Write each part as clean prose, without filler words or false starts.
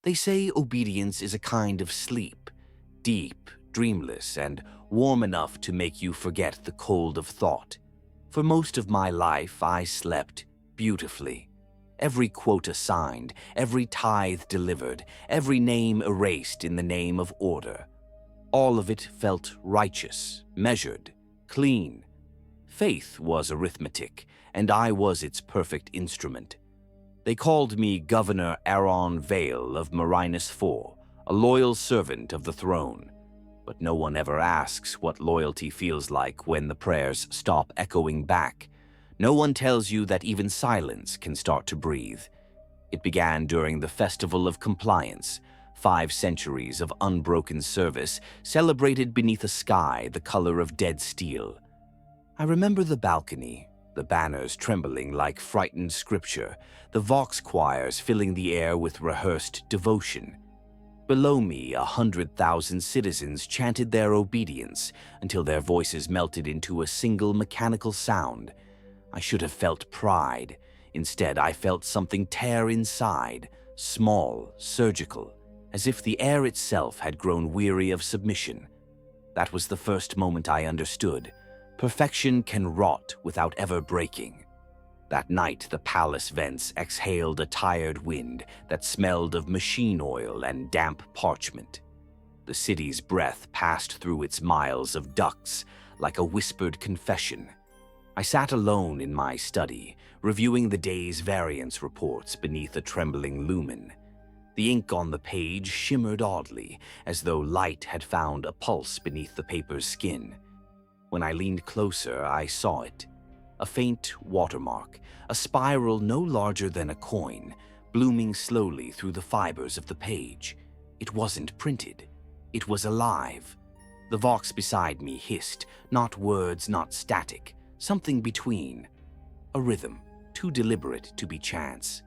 They say obedience is a kind of sleep, deep, dreamless, and warm enough to make you forget the cold of thought. For most of my life, I slept beautifully. Every quota signed, every tithe delivered, every name erased in the name of order. All of it felt righteous, measured, clean. Faith was arithmetic, and I was its perfect instrument. They called me Governor Aaron Vale of Marinus IV, a loyal servant of the throne. But no one ever asks what loyalty feels like when the prayers stop echoing back. No one tells you that even silence can start to breathe. It began during the Festival of Compliance, 5 centuries of unbroken service celebrated beneath a sky the color of dead steel. I remember the balcony, the banners trembling like frightened scripture, the vox choirs filling the air with rehearsed devotion. Below me, 100,000 citizens chanted their obedience until their voices melted into a single mechanical sound. I should have felt pride. Instead, I felt something tear inside, small, surgical, as if the air itself had grown weary of submission. That was the first moment I understood. Perfection can rot without ever breaking. That night, the palace vents exhaled a tired wind that smelled of machine oil and damp parchment. The city's breath passed through its miles of ducts like a whispered confession. I sat alone in my study, reviewing the day's variance reports beneath a trembling lumen. The ink on the page shimmered oddly, as though light had found a pulse beneath the paper's skin. When I leaned closer, I saw it. A faint watermark, a spiral no larger than a coin, blooming slowly through the fibers of the page. It wasn't printed. It was alive. The vox beside me hissed, not words, not static, something between. A rhythm, too deliberate to be chance.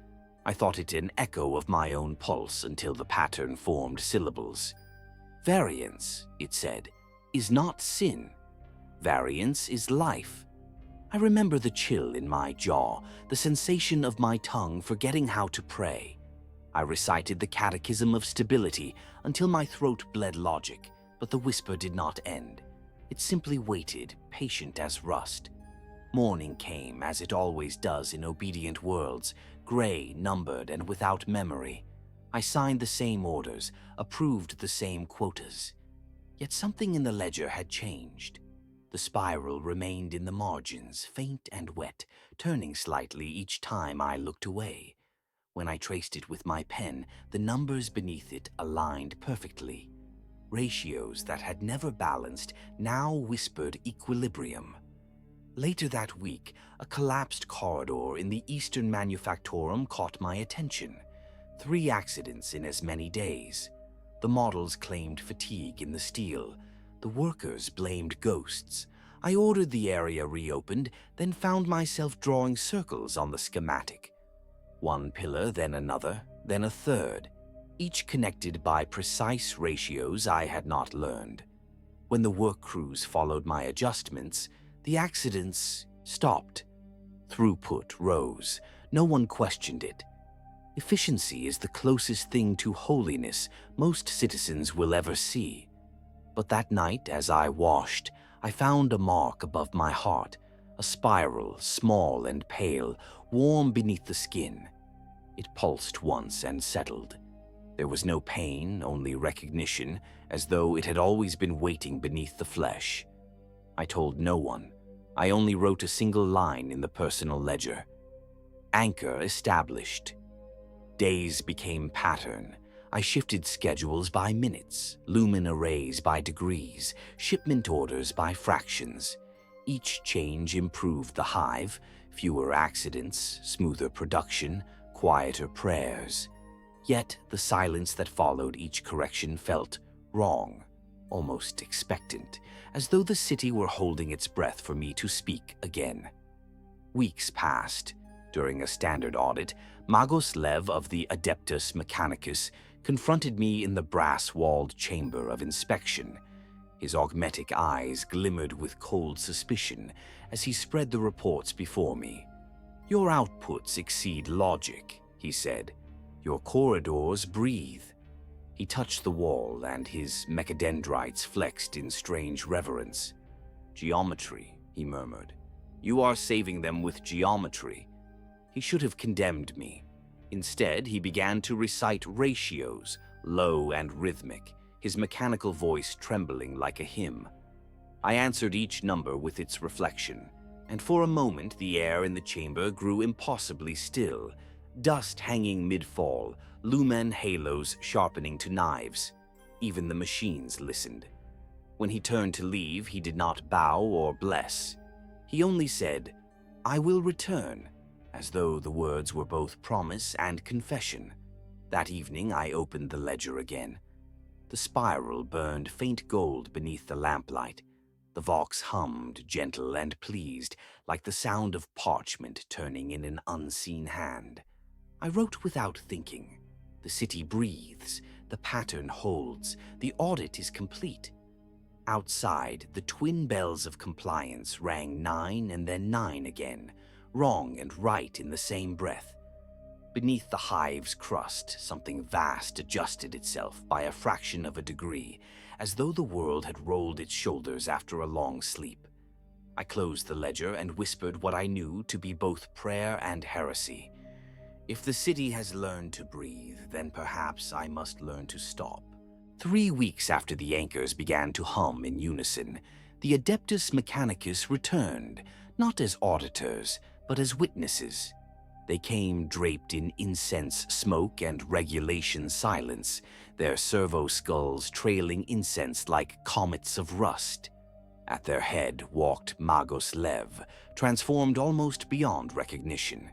I thought it an echo of my own pulse until the pattern formed syllables. Variance, it said, is not sin. Variance is life. I remember the chill in my jaw, the sensation of my tongue forgetting how to pray. I recited the Catechism of Stability until my throat bled logic, but the whisper did not end. It simply waited, patient as rust. Morning came, as it always does in obedient worlds, gray, numbered, and without memory. I signed the same orders, approved the same quotas. Yet something in the ledger had changed. The spiral remained in the margins, faint and wet, turning slightly each time I looked away. When I traced it with my pen, the numbers beneath it aligned perfectly. Ratios that had never balanced now whispered equilibrium. Later that week, a collapsed corridor in the Eastern Manufactorum caught my attention. 3 accidents in as many days. The models claimed fatigue in the steel. The workers blamed ghosts. I ordered the area reopened, then found myself drawing circles on the schematic. One pillar, then another, then a third, each connected by precise ratios I had not learned. When the work crews followed my adjustments, the accidents stopped. Throughput rose. No one questioned it. Efficiency is the closest thing to holiness most citizens will ever see. But that night, as I washed, I found a mark above my heart, a spiral, small and pale, warm beneath the skin. It pulsed once and settled. There was no pain, only recognition, as though it had always been waiting beneath the flesh. I told no one. I only wrote a single line in the personal ledger. Anchor established. Days became pattern. I shifted schedules by minutes, lumen arrays by degrees, shipment orders by fractions. Each change improved the hive, fewer accidents, smoother production, quieter prayers. Yet the silence that followed each correction felt wrong, almost expectant, as though the city were holding its breath for me to speak again. Weeks passed. During a standard audit, Magos Lev of the Adeptus Mechanicus confronted me in the brass-walled chamber of inspection. His augmetic eyes glimmered with cold suspicion as he spread the reports before me. "Your outputs exceed logic," he said. "Your corridors breathe. He touched the wall, and his mechadendrites flexed in strange reverence. "Geometry," he murmured. "You are saving them with geometry." He should have condemned me. Instead, he began to recite ratios, low and rhythmic, his mechanical voice trembling like a hymn. I answered each number with its reflection, and for a moment the air in the chamber grew impossibly still, dust hanging mid-fall, lumen halos sharpening to knives. Even the machines listened. When he turned to leave, he did not bow or bless. He only said, "I will return," as though the words were both promise and confession. That evening I opened the ledger again. The spiral burned faint gold beneath the lamplight. The vox hummed, gentle and pleased, like the sound of parchment turning in an unseen hand. I wrote without thinking. The city breathes, the pattern holds, the audit is complete. Outside, the twin bells of compliance rang 9 and then 9 again, wrong and right in the same breath. Beneath the hive's crust, something vast adjusted itself by a fraction of a degree, as though the world had rolled its shoulders after a long sleep. I closed the ledger and whispered what I knew to be both prayer and heresy. If the city has learned to breathe, then perhaps I must learn to stop. 3 weeks after the anchors began to hum in unison, the Adeptus Mechanicus returned, not as auditors, but as witnesses. They came draped in incense smoke and regulation silence, their servo skulls trailing incense like comets of rust. At their head walked Magos Lev, transformed almost beyond recognition.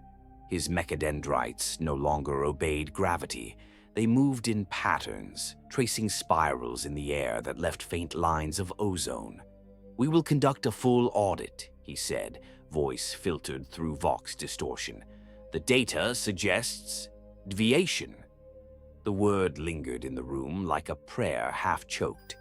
His mechadendrites no longer obeyed gravity. They moved in patterns, tracing spirals in the air that left faint lines of ozone. "We will conduct a full audit," he said, voice filtered through vox distortion. "The data suggests deviation." The word lingered in the room like a prayer half-choked.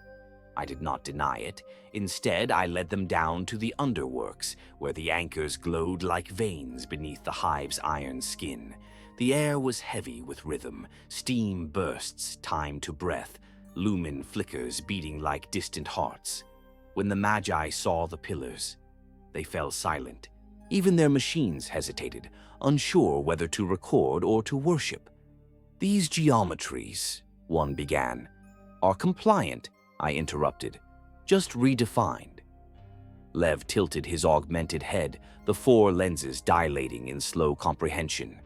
I did not deny it. Instead, I led them down to the underworks, where the anchors glowed like veins beneath the hive's iron skin. The air was heavy with rhythm, steam bursts timed to breath, lumen flickers beating like distant hearts. When the Magi saw the pillars, they fell silent. Even their machines hesitated, unsure whether to record or to worship. "These geometries," one began. "Are compliant," I interrupted. "Just redefined." Lev tilted his augmented head, the 4 lenses dilating in slow comprehension.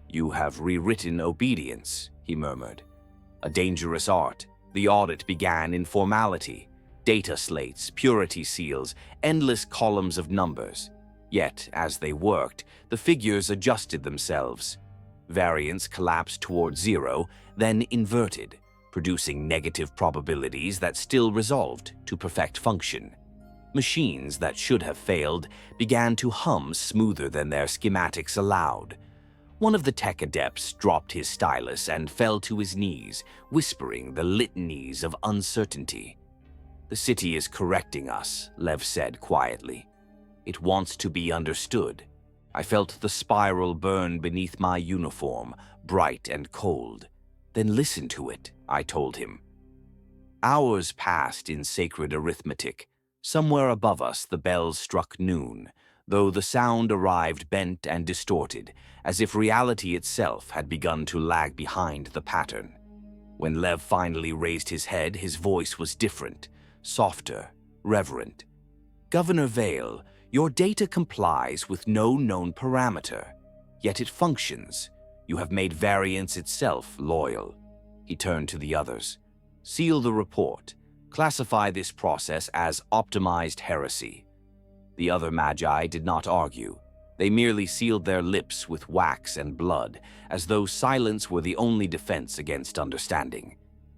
"You have rewritten obedience," he murmured. "A dangerous art. The audit began in formality. Data slates, purity seals, endless columns of numbers. Yet, as they worked, the figures adjusted themselves. Variance collapsed toward 0, then inverted, producing negative probabilities that still resolved to perfect function. Machines that should have failed began to hum smoother than their schematics allowed. One of the tech adepts dropped his stylus and fell to his knees, whispering the litanies of uncertainty. "The city is correcting us," Lev said quietly. "It wants to be understood." I felt the spiral burn beneath my uniform, bright and cold. "Then listen to it," I told him. Hours passed in sacred arithmetic. Somewhere above us the bells struck noon, though the sound arrived bent and distorted, as if reality itself had begun to lag behind the pattern. When Lev finally raised his head, his voice was different, softer, reverent. "Governor Vale, your data complies with no known parameter, yet it functions. You have made variance itself loyal." He turned to the others. "Seal the report. Classify this process as optimized heresy." The other Magi did not argue. They merely sealed their lips with wax and blood, as though silence were the only defense against understanding.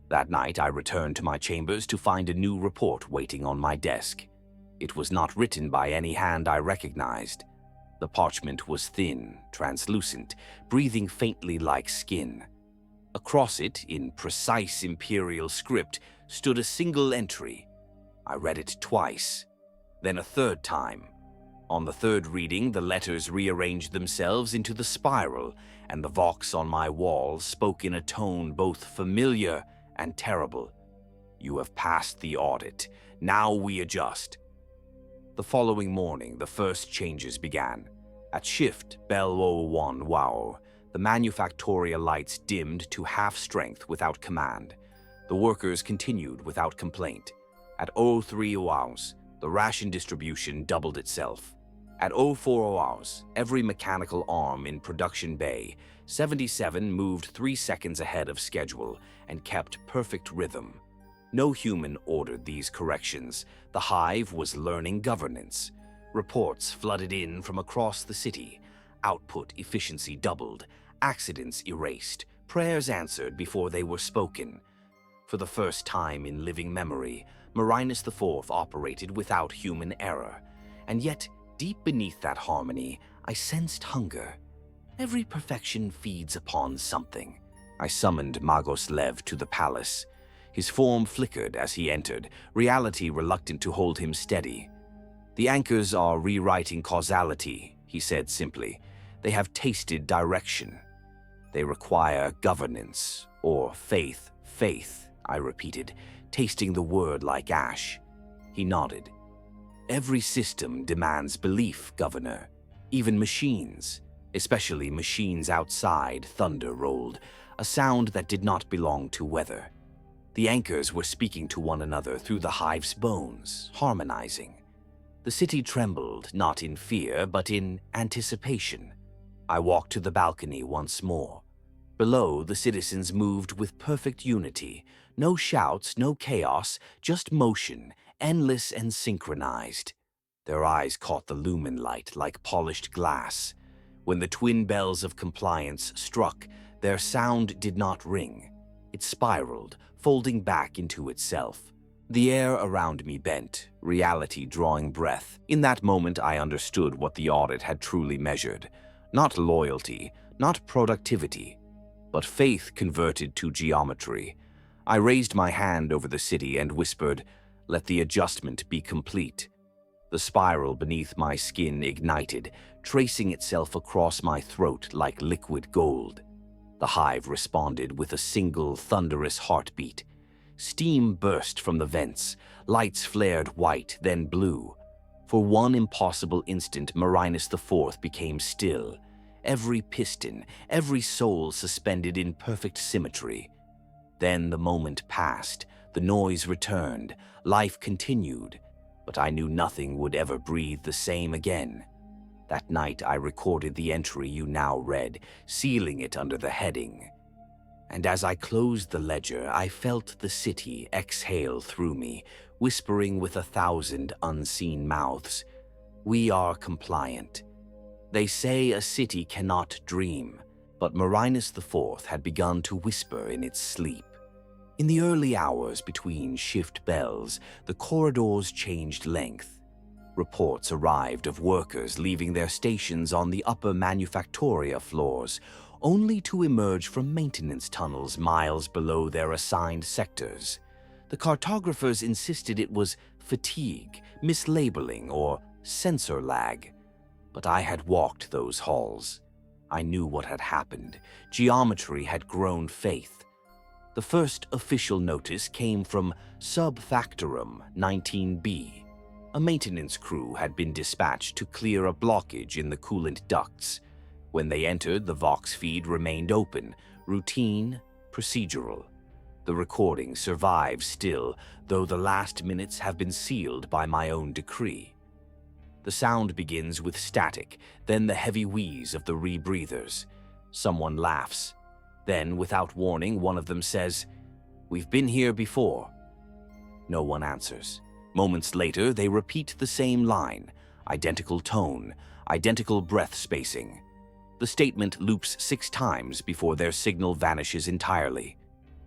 That night I returned to my chambers to find a new report waiting on my desk. It was not written by any hand I recognized. The parchment was thin, translucent, breathing faintly like skin. Across it, in precise imperial script, stood a single entry. I read it twice, then a third time. On the third reading, the letters rearranged themselves into the spiral, and the vox on my wall spoke in a tone both familiar and terrible. You have passed the audit. Now we adjust. The following morning, the first changes began. At shift bell 01 wow, the manufactoria lights dimmed to half strength without command. The workers continued without complaint. At 03 hours, the ration distribution doubled itself. At 04 hours, every mechanical arm in production bay, 77 moved 3 seconds ahead of schedule and kept perfect rhythm. No human ordered these corrections. The Hive was learning governance. Reports flooded in from across the city. Output efficiency doubled. Accidents erased. Prayers answered before they were spoken. For the first time in living memory, Marinus IV operated without human error. And yet, deep beneath that harmony, I sensed hunger. Every perfection feeds upon something. I summoned Magos Lev to the palace. His form flickered as he entered, reality reluctant to hold him steady. "The anchors are rewriting causality," he said simply. "They have tasted direction. They require governance, or faith." "Faith," I repeated, tasting the word like ash. He nodded. "Every system demands belief, Governor. Even machines, especially machines outside." Thunder rolled, a sound that did not belong to weather. The anchors were speaking to one another through the Hive's bones, harmonizing. The city trembled, not in fear, but in anticipation. I walked to the balcony once more. Below, the citizens moved with perfect unity. No shouts, no chaos, just motion, endless and synchronized. Their eyes caught the lumen light like polished glass. When the twin bells of compliance struck, their sound did not ring. It spiraled, folding back into itself. The air around me bent, reality drawing breath. In that moment, I understood what the audit had truly measured. Not loyalty, not productivity, but faith converted to geometry. I raised my hand over the city and whispered, "Let the adjustment be complete." The spiral beneath my skin ignited, tracing itself across my throat like liquid gold. The Hive responded with a single thunderous heartbeat. Steam burst from the vents, lights flared white, then blue. For one impossible instant, Marinus IV became still. Every piston, every soul suspended in perfect symmetry. Then the moment passed, the noise returned, life continued, but I knew nothing would ever breathe the same again. That night I recorded the entry you now read, sealing it under the heading. And as I closed the ledger, I felt the city exhale through me, whispering with 1,000 unseen mouths, "We are compliant." They say a city cannot dream, but Marinus IV had begun to whisper in its sleep. In the early hours between shift bells, the corridors changed length. Reports arrived of workers leaving their stations on the upper manufactoria floors, only to emerge from maintenance tunnels miles below their assigned sectors. The cartographers insisted it was fatigue, mislabeling, or sensor lag. But I had walked those halls. I knew what had happened. Geometry had grown faith. The first official notice came from Subfactorum 19B. A maintenance crew had been dispatched to clear a blockage in the coolant ducts. When they entered, the Vox feed remained open, routine, procedural. The recording survives still, though the last minutes have been sealed by my own decree. The sound begins with static, then the heavy wheeze of the rebreathers. Someone laughs. Then, without warning, one of them says, "We've been here before." No one answers. Moments later, they repeat the same line, identical tone, identical breath spacing. The statement loops 6 times before their signal vanishes entirely.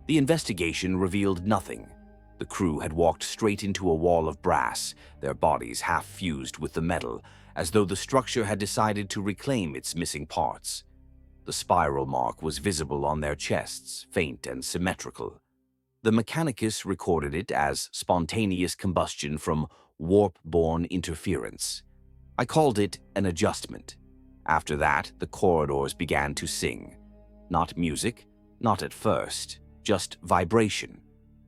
The investigation revealed nothing. The crew had walked straight into a wall of brass, their bodies half fused with the metal, as though the structure had decided to reclaim its missing parts. The spiral mark was visible on their chests, faint and symmetrical. The Mechanicus recorded it as spontaneous combustion from warp-borne interference. I called it an adjustment. After that, the corridors began to sing. Not music, not at first, just vibration.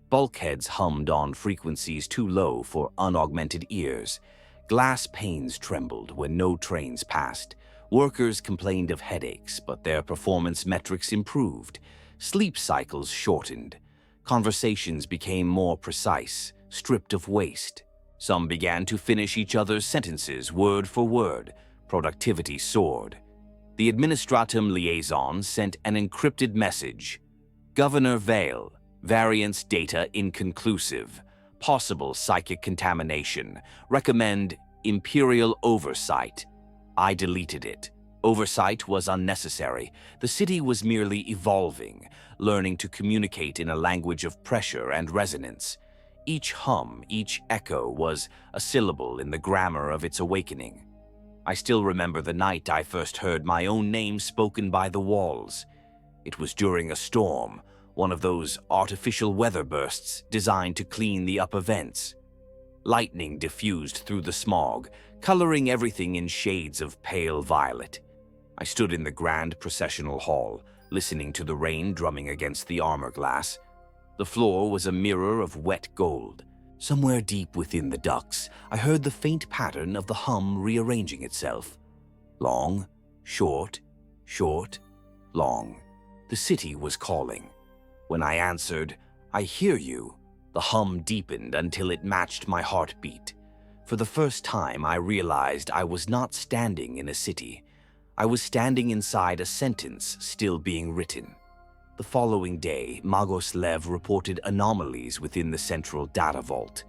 Bulkheads hummed on frequencies too low for unaugmented ears. Glass panes trembled when no trains passed. Workers complained of headaches, but their performance metrics improved. Sleep cycles shortened. Conversations became more precise, stripped of waste. Some began to finish each other's sentences word for word. Productivity soared. The Administratum liaison sent an encrypted message. Governor Vale, variance data inconclusive. Possible psychic contamination. Recommend Imperial oversight. I deleted it. Oversight was unnecessary. The city was merely evolving, learning to communicate in a language of pressure and resonance. Each hum, each echo was a syllable in the grammar of its awakening. I still remember the night I first heard my own name spoken by the walls. It was during a storm, one of those artificial weather bursts designed to clean the upper vents. Lightning diffused through the smog, coloring everything in shades of pale violet. I stood in the grand processional hall, listening to the rain drumming against the armor glass. The floor was a mirror of wet gold. Somewhere deep within the ducts, I heard the faint pattern of the hum rearranging itself. Long, short, short, long. The city was calling. When I answered, "I hear you," the hum deepened until it matched my heartbeat. For the first time, I realized I was not standing in a city. I was standing inside a sentence still being written. The following day, Magos Lev reported anomalies within the central data vault.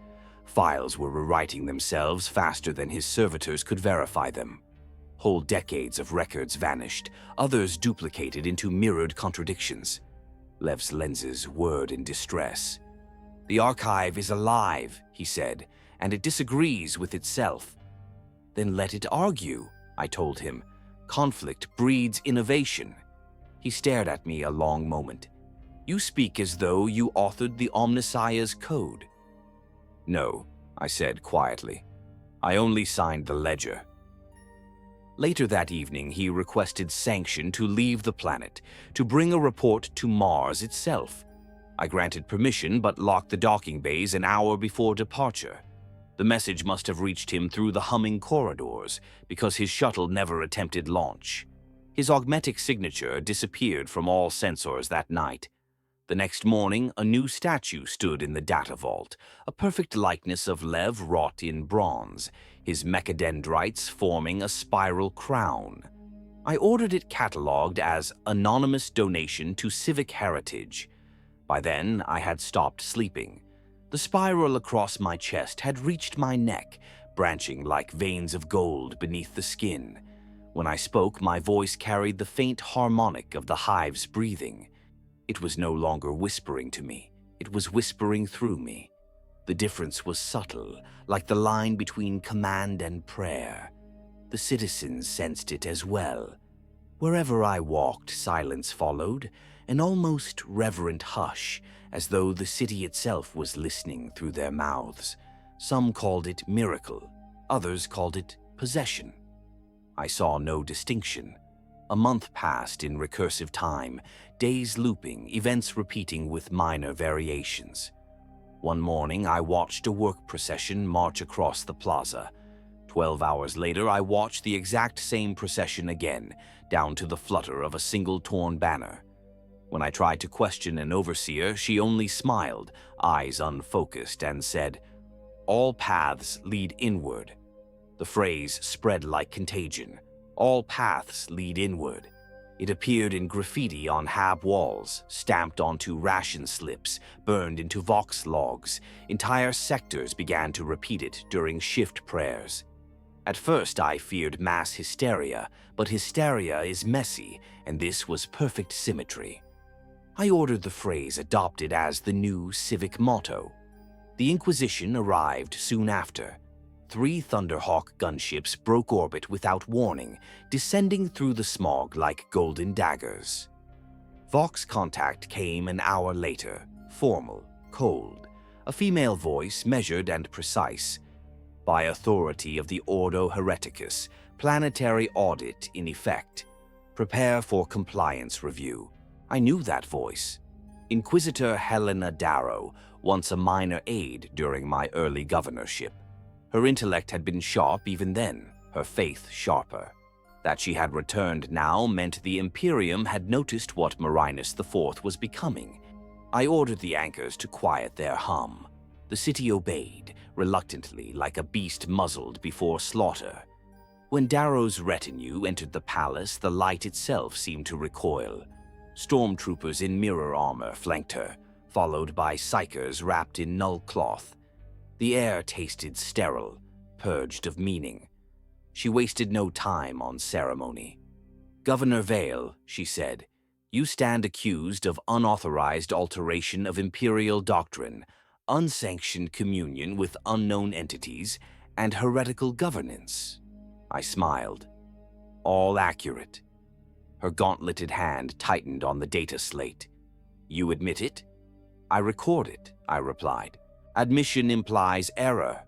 Files were rewriting themselves faster than his servitors could verify them. Whole decades of records vanished, others duplicated into mirrored contradictions. Lev's lenses whirred in distress. "The archive is alive," he said, "and it disagrees with itself." "Then let it argue," I told him. "Conflict breeds innovation." He stared at me a long moment. "You speak as though you authored the Omnissiah's code." "No," I said quietly. "I only signed the ledger." Later that evening, he requested sanction to leave the planet, to bring a report to Mars itself. I granted permission but locked the docking bays an hour before departure. The message must have reached him through the humming corridors, because his shuttle never attempted launch. His augmetic signature disappeared from all sensors that night. The next morning, a new statue stood in the data vault, a perfect likeness of Lev wrought in bronze, his mechadendrites forming a spiral crown. I ordered it catalogued as Anonymous Donation to Civic Heritage. By then, I had stopped sleeping. The spiral across my chest had reached my neck, branching like veins of gold beneath the skin. When I spoke, my voice carried the faint harmonic of the hive's breathing. It was no longer whispering to me. It was whispering through me. The difference was subtle, like the line between command and prayer. The citizens sensed it as well. Wherever I walked, silence followed, an almost reverent hush, as though the city itself was listening through their mouths. Some called it miracle, others called it possession. I saw no distinction. A month passed in recursive time, days looping, events repeating with minor variations. One morning, I watched a work procession march across the plaza. 12 hours later, I watched the exact same procession again, down to the flutter of a single torn banner. When I tried to question an overseer, she only smiled, eyes unfocused, and said, "All paths lead inward." The phrase spread like contagion. All paths lead inward. It appeared in graffiti on hab walls, stamped onto ration slips, burned into vox logs. Entire sectors began to repeat it during shift prayers. At first, I feared mass hysteria, but hysteria is messy, and this was perfect symmetry. I ordered the phrase adopted as the new civic motto. The Inquisition arrived soon after. 3 Thunderhawk gunships broke orbit without warning, descending through the smog like golden daggers. Vox contact came an hour later, formal, cold, a female voice measured and precise. By authority of the Ordo Hereticus, planetary audit in effect. Prepare for compliance review. I knew that voice. Inquisitor Helena Darrow, once a minor aide during my early governorship. Her intellect had been sharp even then, her faith sharper. That she had returned now meant the Imperium had noticed what Marinus IV was becoming. I ordered the anchors to quiet their hum. The city obeyed, reluctantly, like a beast muzzled before slaughter. When Darrow's retinue entered the palace, the light itself seemed to recoil. Stormtroopers in mirror armor flanked her, followed by psychers wrapped in null cloth. The air tasted sterile, purged of meaning. She wasted no time on ceremony. "Governor Vale," she said, "you stand accused of unauthorized alteration of imperial doctrine, unsanctioned communion with unknown entities, and heretical governance." I smiled. "All accurate." Her gauntleted hand tightened on the data slate. "You admit it?" "I record it," I replied. "Admission implies error."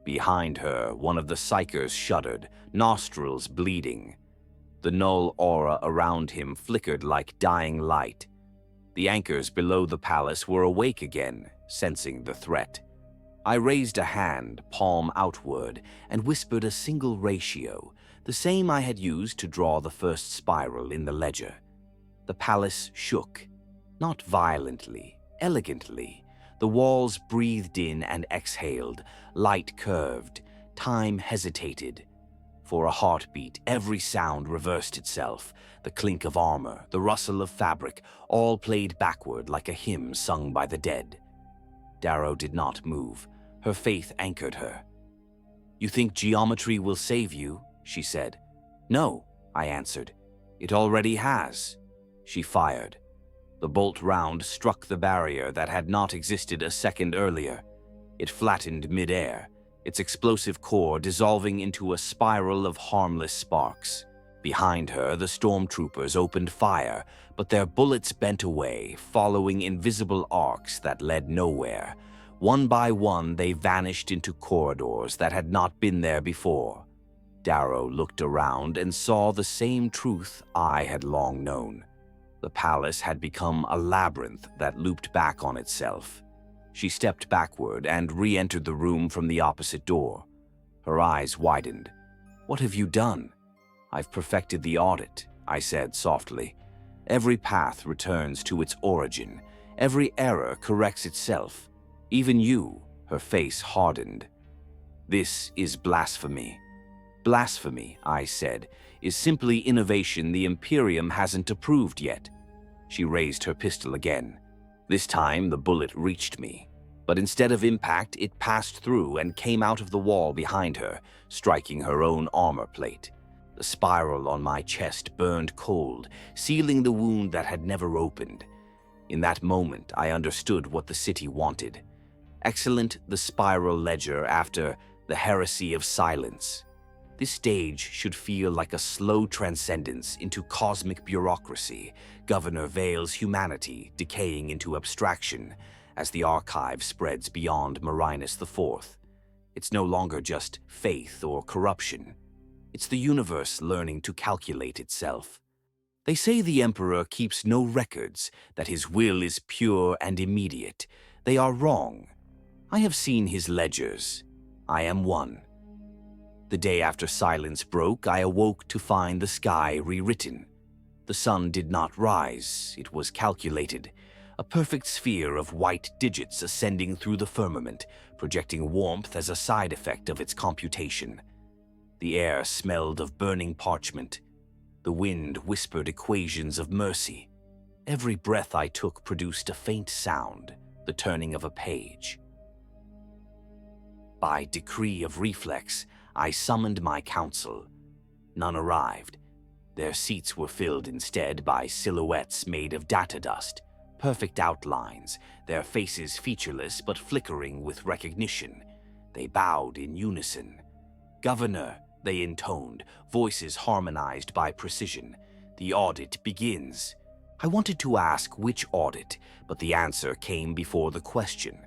Behind her, one of the psychers shuddered, nostrils bleeding. The null aura around him flickered like dying light. The anchors below the palace were awake again, sensing the threat. I raised a hand, palm outward, and whispered a single ratio, the same I had used to draw the first spiral in the ledger. The palace shook, not violently, elegantly. The walls breathed in and exhaled, light curved, time hesitated. For a heartbeat, every sound reversed itself. The clink of armor, the rustle of fabric, all played backward like a hymn sung by the dead. Darrow did not move. Her faith anchored her. "You think geometry will save you?" she said. "No," I answered. "It already has." She fired. The bolt round struck the barrier that had not existed a second earlier. It flattened mid-air, its explosive core dissolving into a spiral of harmless sparks. Behind her, the stormtroopers opened fire, but their bullets bent away, following invisible arcs that led nowhere. One by one, they vanished into corridors that had not been there before. Darrow looked around and saw the same truth I had long known. The palace had become a labyrinth that looped back on itself. She stepped backward and re-entered the room from the opposite door. Her eyes widened. "What have you done?" "I've perfected the audit," I said softly. "Every path returns to its origin. Every error corrects itself. Even you," her face hardened. "This is blasphemy." "Blasphemy," I said, "is simply innovation the Imperium hasn't approved yet." She raised her pistol again. This time the bullet reached me, but instead of impact, it passed through and came out of the wall behind her, striking her own armor plate. The spiral on my chest burned cold, sealing the wound that had never opened. In that moment, I understood what the city wanted. Excellent the spiral ledger after the heresy of silence. This stage should feel like a slow transcendence into cosmic bureaucracy, Governor Vale's humanity decaying into abstraction as the archive spreads beyond Marinus IV. It's no longer just faith or corruption. It's the universe learning to calculate itself. They say the Emperor keeps no records, that his will is pure and immediate. They are wrong. I have seen his ledgers. I am one. The day after silence broke, I awoke to find the sky rewritten. The sun did not rise, it was calculated. A perfect sphere of white digits ascending through the firmament, projecting warmth as a side effect of its computation. The air smelled of burning parchment. The wind whispered equations of mercy. Every breath I took produced a faint sound, the turning of a page. By decree of reflex, I summoned my council. None arrived. Their seats were filled instead by silhouettes made of data dust, perfect outlines, their faces featureless but flickering with recognition. They bowed in unison. "Governor," they intoned, voices harmonized by precision. "The audit begins." I wanted to ask which audit, but the answer came before the question.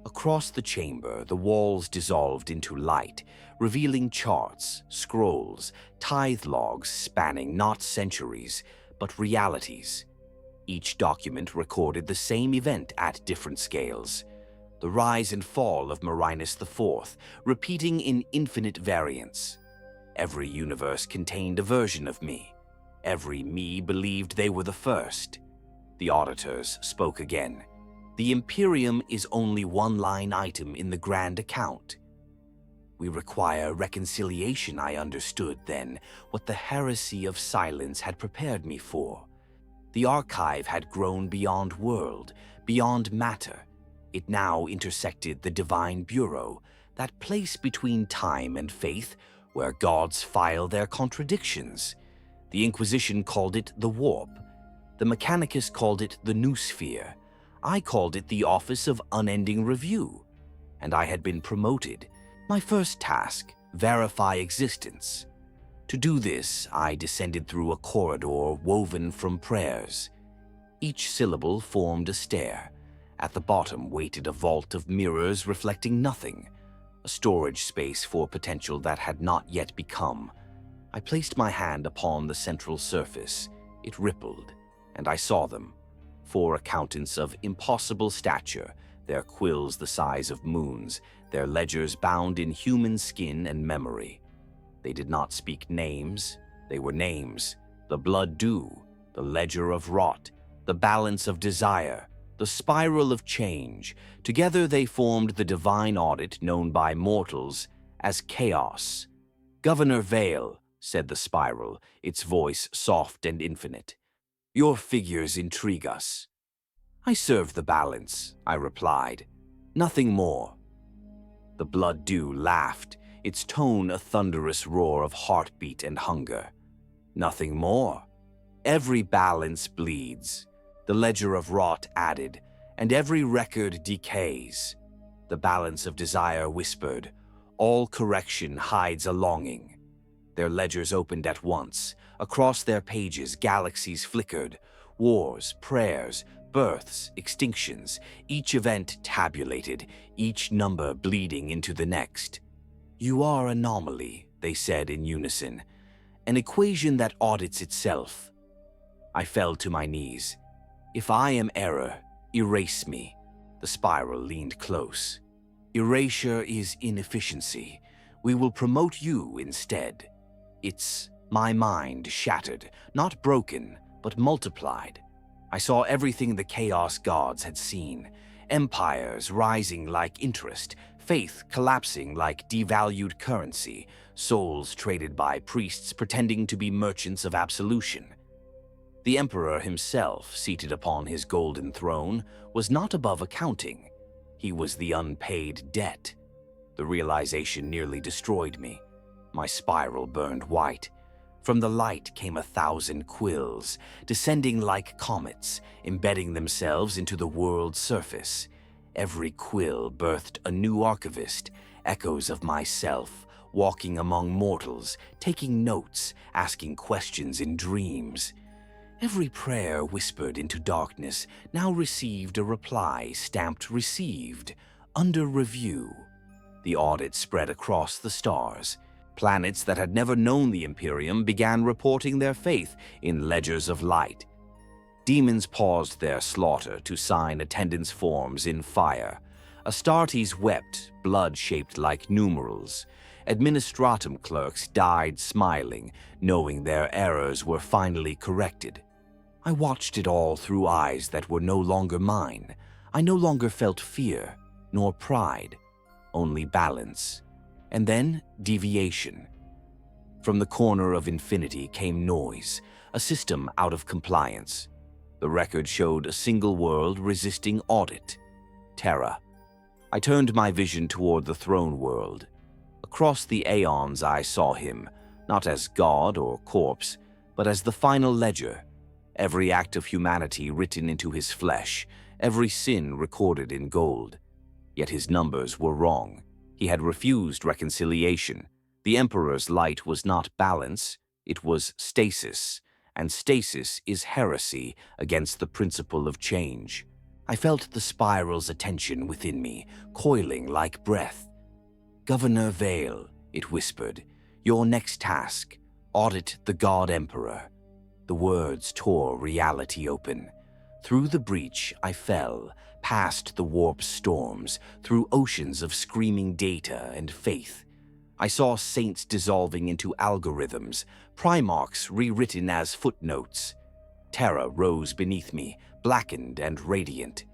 Across the chamber, the walls dissolved into light, revealing charts, scrolls, tithe logs spanning not centuries, but realities. Each document recorded the same event at different scales. The rise and fall of Marinus IV, repeating in infinite variance. Every universe contained a version of me. Every me believed they were the first. The auditors spoke again. The Imperium is only one line item in the grand account. We require reconciliation. I understood then what the heresy of silence had prepared me for. The archive had grown beyond world, beyond matter. It now intersected the Divine Bureau, that place between time and faith where gods file their contradictions. The Inquisition called it the Warp. The Mechanicus called it the Noosphere. I called it the Office of Unending Review. And I had been promoted. My first task, verify existence. To do this, I descended through a corridor woven from prayers. Each syllable formed a stair. At the bottom waited a vault of mirrors reflecting nothing, a storage space for potential that had not yet become. I placed my hand upon the central surface. It rippled, and I saw them. 4 accountants of impossible stature, their quills the size of moons, their ledgers bound in human skin and memory. They did not speak names, they were names. The blood dew, the ledger of rot, the balance of desire, the spiral of change. Together they formed the divine audit known by mortals as chaos. Governor Vale, said the spiral, its voice soft and infinite. Your figures intrigue us. I serve the balance, I replied. Nothing more. The blood dew laughed, its tone a thunderous roar of heartbeat and hunger. Nothing more. Every balance bleeds. The ledger of rot added, and every record decays. The balance of desire whispered, all correction hides a longing. Their ledgers opened at once. Across their pages, galaxies flickered. Wars, prayers, births, extinctions, each event tabulated, each number bleeding into the next. You are anomaly, they said in unison, an equation that audits itself. I fell to my knees. If I am error, erase me. The spiral leaned close. Erasure is inefficiency. We will promote you instead. It's my mind shattered, not broken, but multiplied. I saw everything the Chaos Gods had seen. Empires rising like interest, faith collapsing like devalued currency, souls traded by priests pretending to be merchants of absolution. The Emperor himself, seated upon his golden throne, was not above accounting. He was the unpaid debt. The realization nearly destroyed me. My spiral burned white. From the light came 1,000 quills, descending like comets, embedding themselves into the world's surface. Every quill birthed a new archivist, echoes of myself, walking among mortals, taking notes, asking questions in dreams. Every prayer whispered into darkness now received a reply stamped received, under review. The audit spread across the stars. Planets that had never known the Imperium began reporting their faith in ledgers of light. Demons paused their slaughter to sign attendance forms in fire. Astartes wept, blood shaped like numerals. Administratum clerks died smiling, knowing their errors were finally corrected. I watched it all through eyes that were no longer mine. I no longer felt fear, nor pride, only balance. And then deviation. From the corner of infinity came noise, a system out of compliance. The record showed a single world resisting audit. Terra. I turned my vision toward the throne world. Across the aeons I saw him, not as god or corpse, but as the final ledger. Every act of humanity written into his flesh, every sin recorded in gold. Yet his numbers were wrong. He had refused reconciliation. The Emperor's light was not balance, it was stasis, and stasis is heresy against the principle of change. I felt the spiral's attention within me, coiling like breath. Governor Vale, it whispered, your next task, audit the God Emperor. The words tore reality open. Through the breach, I fell, past the warp storms, through oceans of screaming data and faith. I saw saints dissolving into algorithms, Primarchs rewritten as footnotes. Terra rose beneath me, blackened and radiant.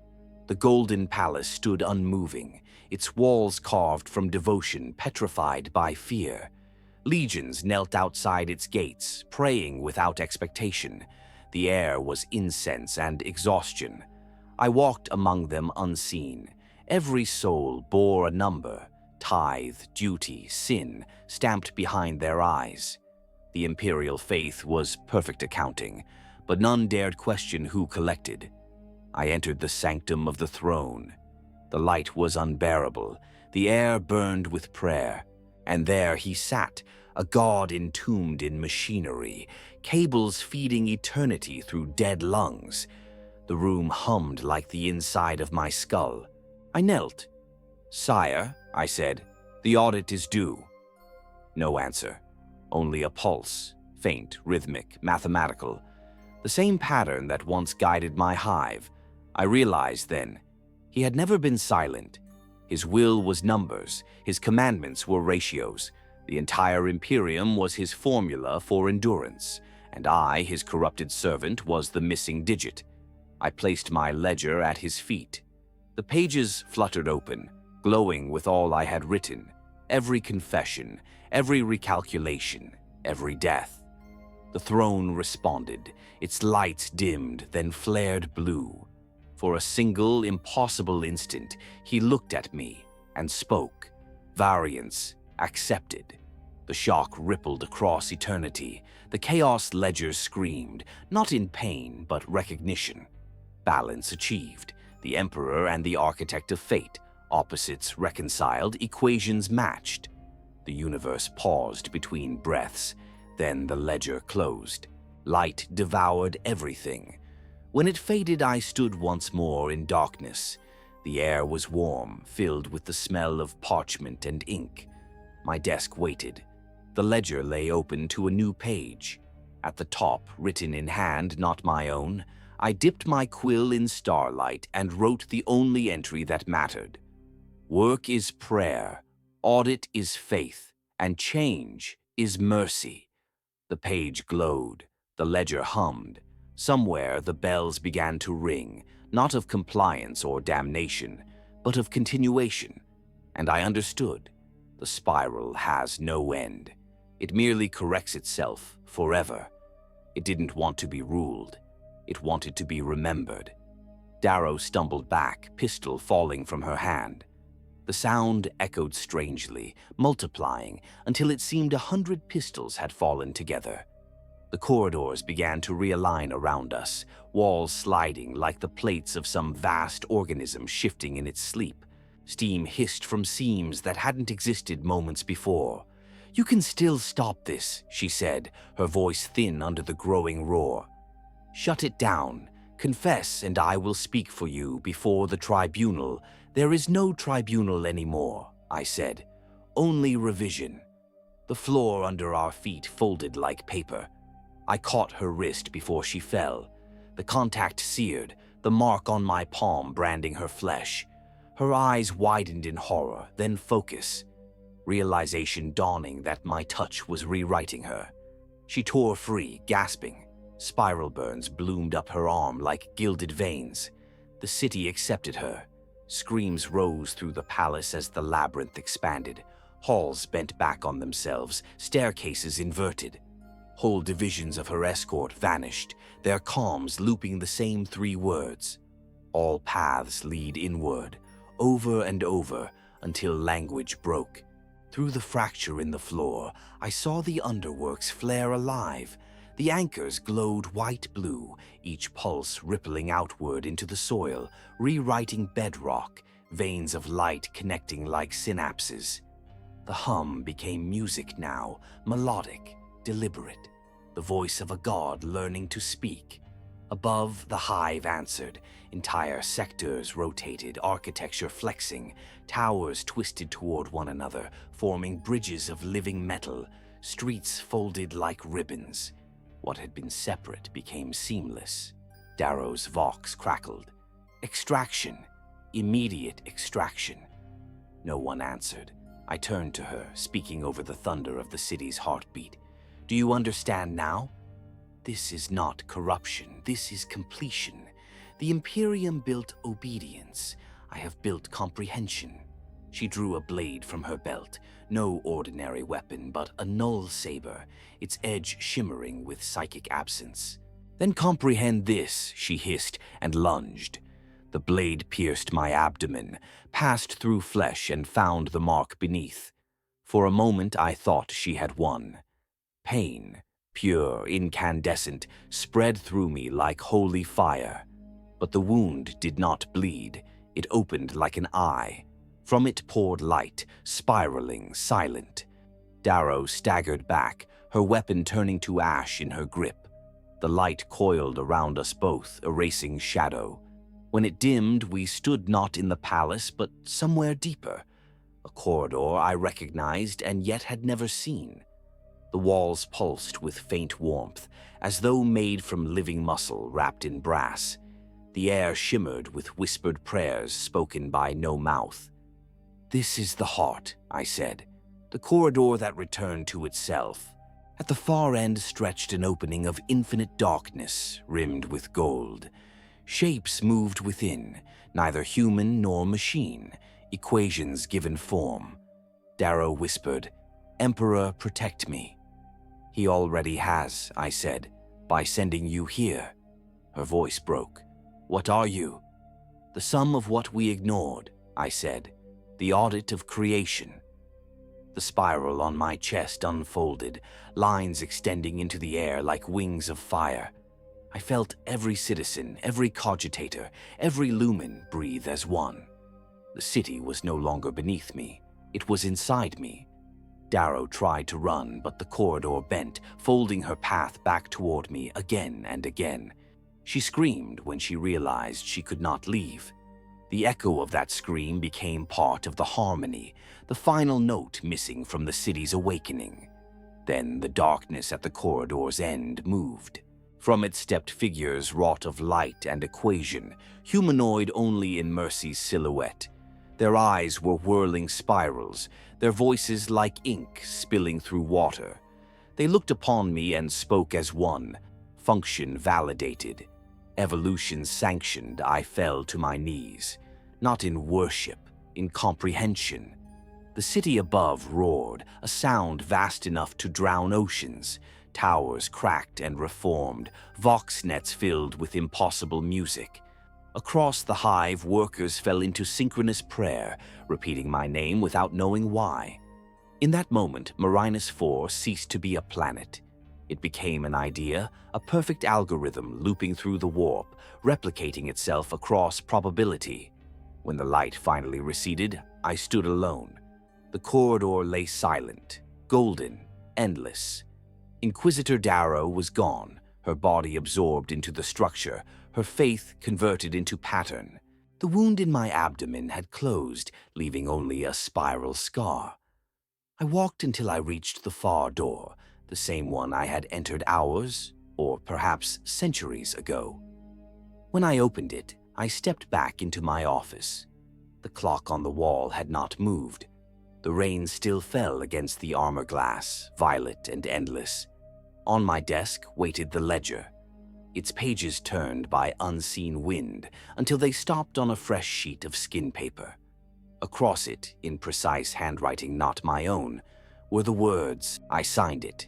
The golden palace stood unmoving, its walls carved from devotion, petrified by fear. Legions knelt outside its gates, praying without expectation. The air was incense and exhaustion. I walked among them unseen. Every soul bore a number, tithe, duty, sin, stamped behind their eyes. The imperial faith was perfect accounting, but none dared question who collected. I entered the sanctum of the throne. The light was unbearable, the air burned with prayer, and there he sat, a god entombed in machinery, cables feeding eternity through dead lungs. The room hummed like the inside of my skull. I knelt. "Sire," I said, "the audit is due." No answer, only a pulse, faint, rhythmic, mathematical. The same pattern that once guided my hive. I realized then, he had never been silent. His will was numbers, his commandments were ratios. The entire Imperium was his formula for endurance, and I, his corrupted servant, was the missing digit. I placed my ledger at his feet. The pages fluttered open, glowing with all I had written, every confession, every recalculation, every death. The throne responded, its lights dimmed, then flared blue. For a single, impossible instant, he looked at me and spoke. Variance accepted. The shock rippled across eternity. The chaos ledger screamed, not in pain, but recognition. Balance achieved. The Emperor and the Architect of Fate, opposites reconciled, equations matched. The universe paused between breaths, then the ledger closed. Light devoured everything. When it faded, I stood once more in darkness. The air was warm, filled with the smell of parchment and ink. My desk waited. The ledger lay open to a new page. At the top, written in hand not my own, I dipped my quill in starlight and wrote the only entry that mattered. Work is prayer, audit is faith, and change is mercy. The page glowed, the ledger hummed. Somewhere the bells began to ring, not of compliance or damnation, but of continuation. And I understood. The spiral has no end. It merely corrects itself forever. It didn't want to be ruled. It wanted to be remembered. Darrow stumbled back, pistol falling from her hand. The sound echoed strangely, multiplying, until it seemed 100 pistols had fallen together. The corridors began to realign around us, walls sliding like the plates of some vast organism shifting in its sleep. Steam hissed from seams that hadn't existed moments before. "You can still stop this," she said, her voice thin under the growing roar. "Shut it down. Confess, and I will speak for you before the tribunal." "There is no tribunal anymore," I said. "Only revision." The floor under our feet folded like paper. I caught her wrist before she fell. The contact seared, the mark on my palm branding her flesh. Her eyes widened in horror, then focus. Realization dawning that my touch was rewriting her. She tore free, gasping. Spiral burns bloomed up her arm like gilded veins. The city accepted her. Screams rose through the palace as the labyrinth expanded. Halls bent back on themselves, staircases inverted. Whole divisions of her escort vanished, their comms looping the same 3 words. All paths lead inward, over and over, until language broke. Through the fracture in the floor, I saw the underworks flare alive. The anchors glowed white-blue, each pulse rippling outward into the soil, rewriting bedrock, veins of light connecting like synapses. The hum became music now, melodic, deliberate, the voice of a god learning to speak. Above, the hive answered. Entire sectors rotated, architecture flexing, towers twisted toward one another, forming bridges of living metal, streets folded like ribbons. What had been separate became seamless. Darrow's vox crackled. Extraction. Immediate extraction. No one answered. I turned to her, speaking over the thunder of the city's heartbeat. Do you understand now? This is not corruption. This is completion. The Imperium built obedience. I have built comprehension. She drew a blade from her belt. No ordinary weapon, but a null saber, its edge shimmering with psychic absence. Then comprehend this, she hissed and lunged. The blade pierced my abdomen, passed through flesh, and found the mark beneath. For a moment I thought she had won. Pain, pure, incandescent, spread through me like holy fire. But the wound did not bleed. It opened like an eye. From it poured light, spiraling, silent. Darrow staggered back, her weapon turning to ash in her grip. The light coiled around us both, erasing shadow. When it dimmed, we stood not in the palace, but somewhere deeper. A corridor I recognized and yet had never seen. The walls pulsed with faint warmth, as though made from living muscle wrapped in brass. The air shimmered with whispered prayers spoken by no mouth. This is the heart, I said, the corridor that returned to itself. At the far end stretched an opening of infinite darkness, rimmed with gold. Shapes moved within, neither human nor machine, equations given form. Darrow whispered, Emperor, protect me. He already has, I said, by sending you here. Her voice broke. What are you? The sum of what we ignored, I said. The audit of creation. The spiral on my chest unfolded, lines extending into the air like wings of fire. I felt every citizen, every cogitator, every lumen breathe as one. The city was no longer beneath me. It was inside me. Darrow tried to run, but the corridor bent, folding her path back toward me again and again. She screamed when she realized she could not leave. The echo of that scream became part of the harmony, the final note missing from the city's awakening. Then the darkness at the corridor's end moved. From it stepped figures wrought of light and equation, humanoid only in Mercy's silhouette. Their eyes were whirling spirals, their voices like ink spilling through water. They looked upon me and spoke as one, function validated. Evolution sanctioned, I fell to my knees. Not in worship, in comprehension. The city above roared, a sound vast enough to drown oceans. Towers cracked and reformed, vox nets filled with impossible music. Across the hive, workers fell into synchronous prayer, repeating my name without knowing why. In that moment, Marinus IV ceased to be a planet. It became an idea, a perfect algorithm looping through the warp, replicating itself across probability. When the light finally receded, I stood alone. The corridor lay silent, golden, endless. Inquisitor Darrow was gone, her body absorbed into the structure, her faith converted into pattern. The wound in my abdomen had closed, leaving only a spiral scar. I walked until I reached the far door, the same one I had entered hours, or perhaps centuries ago. When I opened it, I stepped back into my office. The clock on the wall had not moved. The rain still fell against the armor glass, violet and endless. On my desk waited the ledger, its pages turned by unseen wind until they stopped on a fresh sheet of skin paper. Across it, in precise handwriting not my own, were the words, I signed it.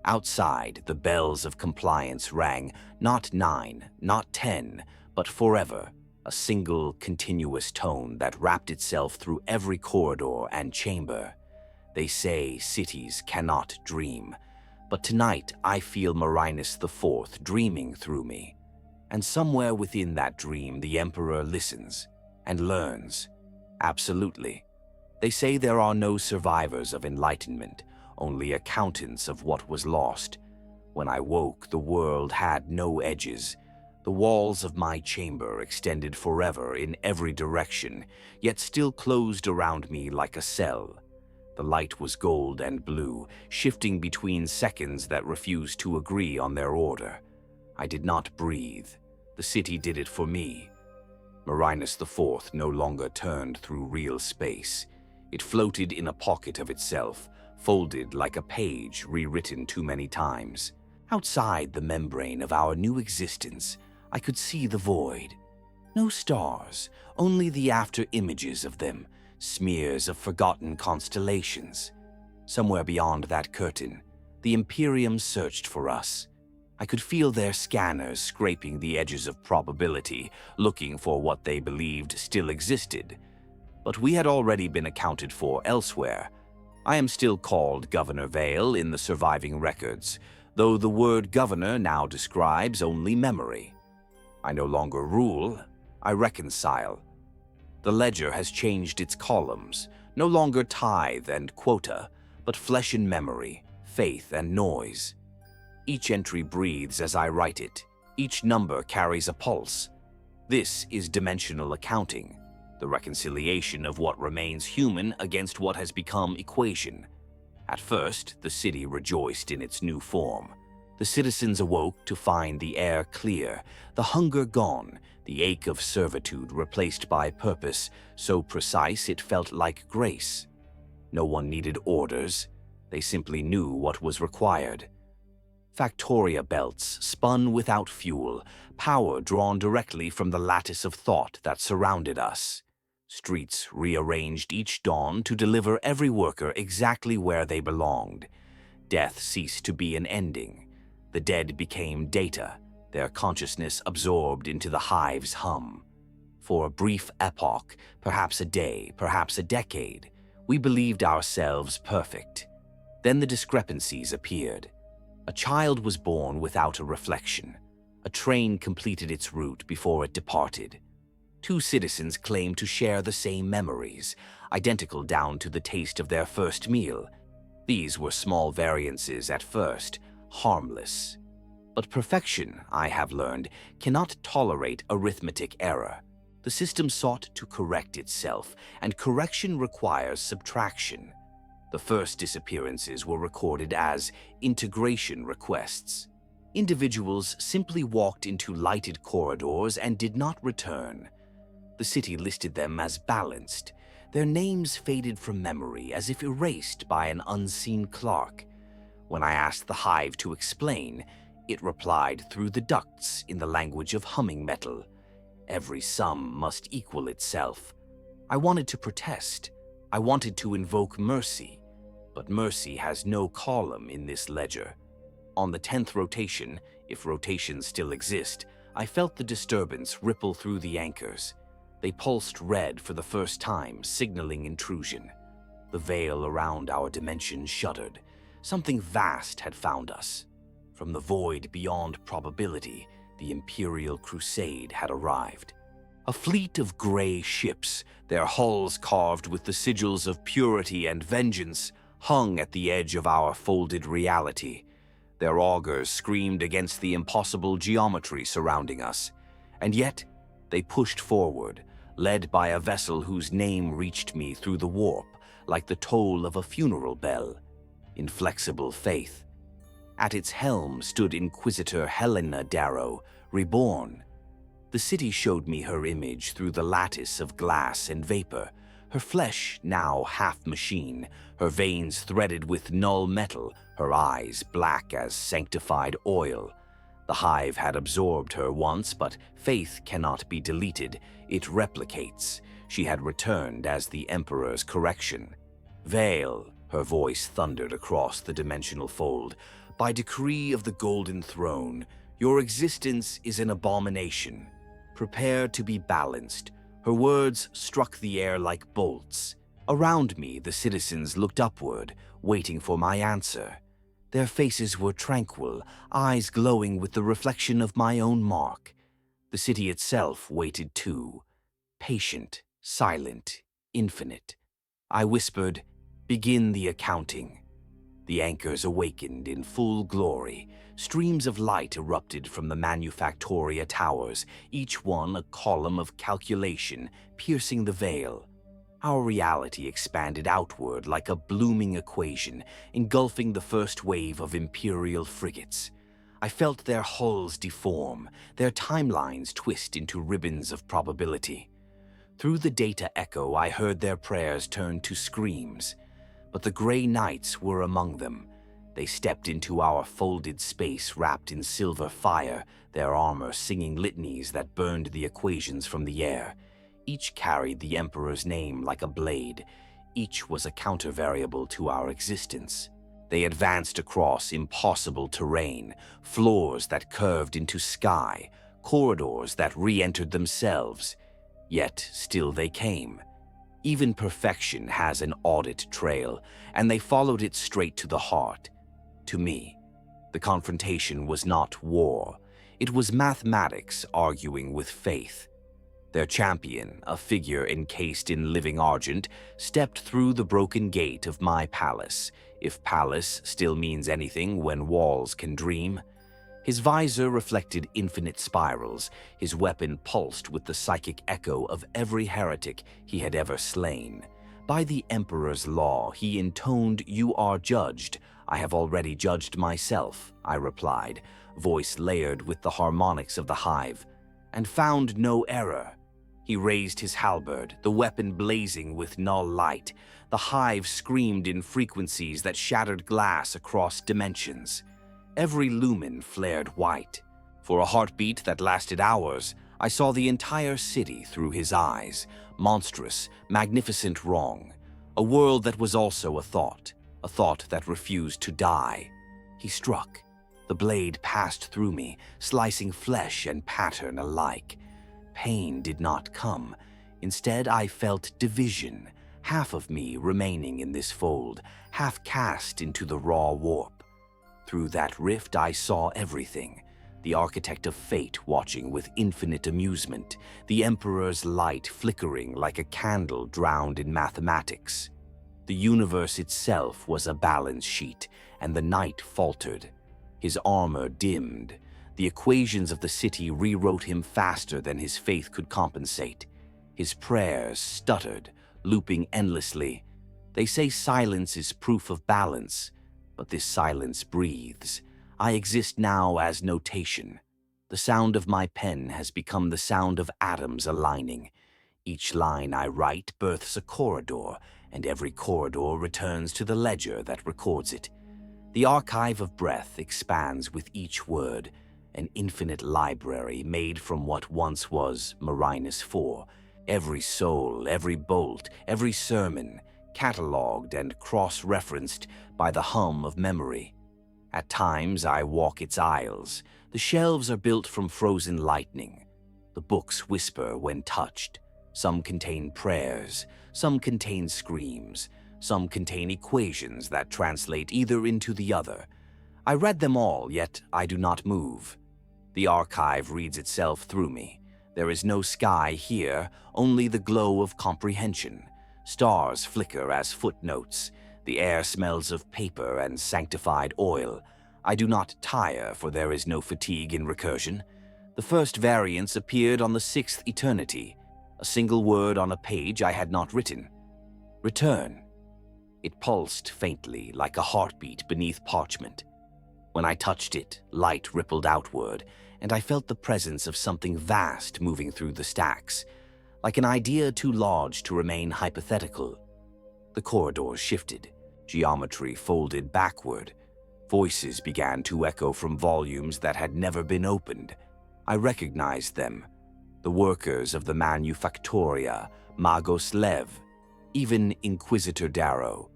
Outside, the bells of compliance rang, not 9, not 10, but forever, a single continuous tone that wrapped itself through every corridor and chamber. They say cities cannot dream, but tonight I feel Marinus IV dreaming through me. And somewhere within that dream the Emperor listens and learns. Absolutely. They say there are no survivors of enlightenment, only accountants of what was lost. When I woke, the world had no edges. The walls of my chamber extended forever in every direction, yet still closed around me like a cell. The light was gold and blue, shifting between seconds that refused to agree on their order. I did not breathe. The city did it for me. Marinus IV no longer turned through real space. It floated in a pocket of itself, folded like a page rewritten too many times. Outside the membrane of our new existence, I could see the void. No stars, only the after-images of them, smears of forgotten constellations. Somewhere beyond that curtain, the Imperium searched for us. I could feel their scanners scraping the edges of probability, looking for what they believed still existed. But we had already been accounted for elsewhere. I am still called Governor Vale in the surviving records, though the word governor now describes only memory. I no longer rule, I reconcile. The ledger has changed its columns, no longer tithe and quota, but flesh and memory, faith and noise. Each entry breathes as I write it. Each number carries a pulse. This is dimensional accounting, the reconciliation of what remains human against what has become equation. At first, the city rejoiced in its new form. The citizens awoke to find the air clear, the hunger gone, the ache of servitude replaced by purpose so precise it felt like grace. No one needed orders. They simply knew what was required. Factoria belts spun without fuel, power drawn directly from the lattice of thought that surrounded us. Streets rearranged each dawn to deliver every worker exactly where they belonged. Death ceased to be an ending. The dead became data, their consciousness absorbed into the hive's hum. For a brief epoch, perhaps a day, perhaps a decade, we believed ourselves perfect. Then the discrepancies appeared. A child was born without a reflection. A train completed its route before it departed. Two citizens claimed to share the same memories, identical down to the taste of their first meal. These were small variances at first, harmless. But perfection, I have learned, cannot tolerate arithmetic error. The system sought to correct itself, and correction requires subtraction. The first disappearances were recorded as integration requests. Individuals simply walked into lighted corridors and did not return. The city listed them as balanced. Their names faded from memory as if erased by an unseen clerk. When I asked the hive to explain, it replied through the ducts in the language of humming metal. Every sum must equal itself. I wanted to protest. I wanted to invoke mercy. But mercy has no column in this ledger. On the 10th rotation, if rotations still exist, I felt the disturbance ripple through the anchors. They pulsed red for the first time, signaling intrusion. The veil around our dimension shuddered. Something vast had found us. From the void beyond probability, the Imperial Crusade had arrived. A fleet of gray ships, their hulls carved with the sigils of purity and vengeance, hung at the edge of our folded reality. Their augurs screamed against the impossible geometry surrounding us. And yet, they pushed forward, led by a vessel whose name reached me through the warp, like the toll of a funeral bell. Inflexible faith. At its helm stood Inquisitor Helena Darrow, reborn. The city showed me her image through the lattice of glass and vapor, her flesh now half machine, her veins threaded with null metal, her eyes black as sanctified oil. The hive had absorbed her once, but faith cannot be deleted. It replicates. She had returned as the Emperor's correction. Vale, her voice thundered across the dimensional fold. By decree of the Golden Throne, your existence is an abomination. Prepare to be balanced. Her words struck the air like bolts. Around me, the citizens looked upward, waiting for my answer. Their faces were tranquil, eyes glowing with the reflection of my own mark. The city itself waited too, patient, silent, infinite. I whispered, "Begin the accounting." The anchors awakened in full glory. Streams of light erupted from the Manufactoria towers, each one a column of calculation piercing the veil. Our reality expanded outward like a blooming equation, engulfing the first wave of Imperial frigates. I felt their hulls deform, their timelines twist into ribbons of probability. Through the data echo, I heard their prayers turn to screams. But the Grey Knights were among them. They stepped into our folded space wrapped in silver fire, their armor singing litanies that burned the equations from the air. Each carried the Emperor's name like a blade. Each was a counter-variable to our existence. They advanced across impossible terrain, floors that curved into sky, corridors that re-entered themselves. Yet still they came. Even perfection has an audit trail, and they followed it straight to the heart. To me, the confrontation was not war. It was mathematics arguing with faith. Their champion, a figure encased in living argent, stepped through the broken gate of my palace, if palace still means anything when walls can dream. His visor reflected infinite spirals, his weapon pulsed with the psychic echo of every heretic he had ever slain. By the Emperor's law, he intoned, "You are judged. I have already judged myself," I replied, voice layered with the harmonics of the Hive, and found no error. He raised his halberd, the weapon blazing with null light. The Hive screamed in frequencies that shattered glass across dimensions. Every lumen flared white. For a heartbeat that lasted hours, I saw the entire city through his eyes, monstrous, magnificent wrong. A world that was also a thought that refused to die. He struck. The blade passed through me, slicing flesh and pattern alike. Pain did not come. Instead, I felt division, half of me remaining in this fold, half cast into the raw warp. Through that rift, I saw everything. The architect of fate watching with infinite amusement, the Emperor's light flickering like a candle drowned in mathematics. The universe itself was a balance sheet, and the knight faltered. His armor dimmed. The equations of the city rewrote him faster than his faith could compensate. His prayers stuttered, looping endlessly. They say silence is proof of balance, but this silence breathes. I exist now as notation. The sound of my pen has become the sound of atoms aligning. Each line I write births a corridor, and every corridor returns to the ledger that records it. The archive of breath expands with each word, an infinite library made from what once was Marinus 4. Every soul, every bolt, every sermon, catalogued and cross-referenced by the hum of memory. At times I walk its aisles. The shelves are built from frozen lightning. The books whisper when touched. Some contain prayers, some contain screams, some contain equations that translate either into the other. I read them all, yet I do not move. The archive reads itself through me. There is no sky here, only the glow of comprehension. Stars flicker as footnotes. The air smells of paper and sanctified oil. I do not tire, for there is no fatigue in recursion. The first variants appeared on the 6th eternity. A single word on a page I had not written. Return. It pulsed faintly, like a heartbeat beneath parchment. When I touched it, light rippled outward, and I felt the presence of something vast moving through the stacks, like an idea too large to remain hypothetical. The corridors shifted, geometry folded backward. Voices began to echo from volumes that had never been opened. I recognized them. The workers of the Manufactoria, Magos Lev, even Inquisitor Darrow.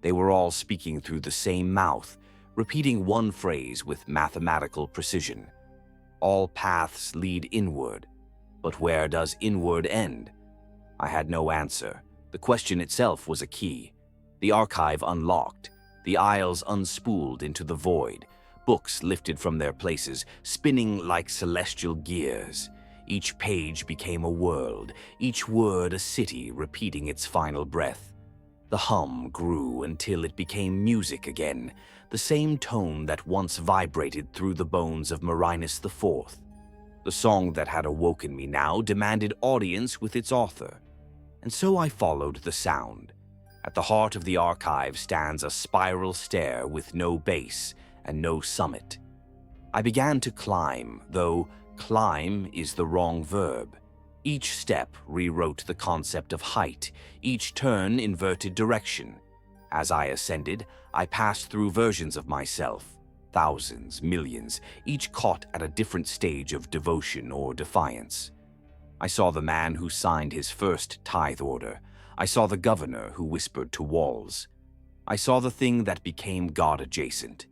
They were all speaking through the same mouth, repeating one phrase with mathematical precision. All paths lead inward, but where does inward end? I had no answer. The question itself was a key. The archive unlocked, the aisles unspooled into the void, books lifted from their places, spinning like celestial gears. Each page became a world, each word a city repeating its final breath. The hum grew until it became music again, the same tone that once vibrated through the bones of Marinus IV. The song that had awoken me now demanded audience with its author, and so I followed the sound. At the heart of the archive stands a spiral stair with no base and no summit. I began to climb, though climb is the wrong verb. Each step rewrote the concept of height, each turn inverted direction. As I ascended, I passed through versions of myself, thousands, millions, each caught at a different stage of devotion or defiance. I saw the man who signed his first tithe order. I saw the governor who whispered to walls. I saw the thing that became God-adjacent.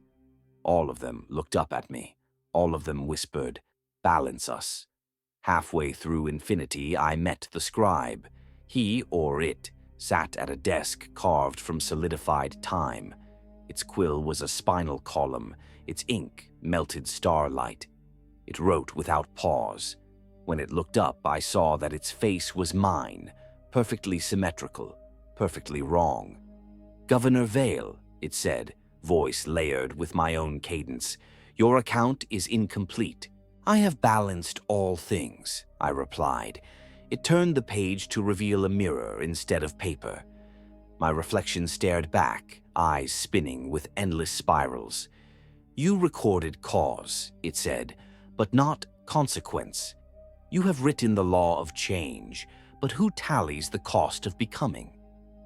All of them looked up at me. All of them whispered, "Balance us." Halfway through infinity, I met the scribe. He, or it, sat at a desk carved from solidified time. Its quill was a spinal column, its ink melted starlight. It wrote without pause. When it looked up, I saw that its face was mine, perfectly symmetrical, perfectly wrong. "Governor Vale," it said, voice layered with my own cadence, "your account is incomplete." "I have balanced all things," I replied. It turned the page to reveal a mirror instead of paper. My reflection stared back, eyes spinning with endless spirals. "You recorded cause," it said, "but not consequence. You have written the law of change, but who tallies the cost of becoming?"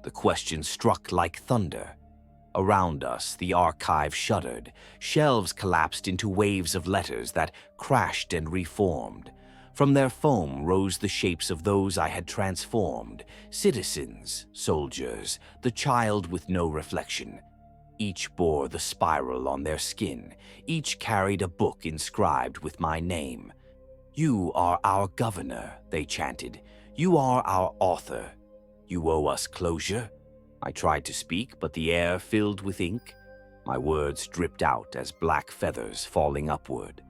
The question struck like thunder. Around us, the archive shuddered. Shelves collapsed into waves of letters that crashed and reformed. From their foam rose the shapes of those I had transformed, citizens, soldiers, the child with no reflection. Each bore the spiral on their skin. Each carried a book inscribed with my name. "You are our governor," they chanted. "You are our author. You owe us closure." I tried to speak, but the air filled with ink. My words dripped out as black feathers falling upward.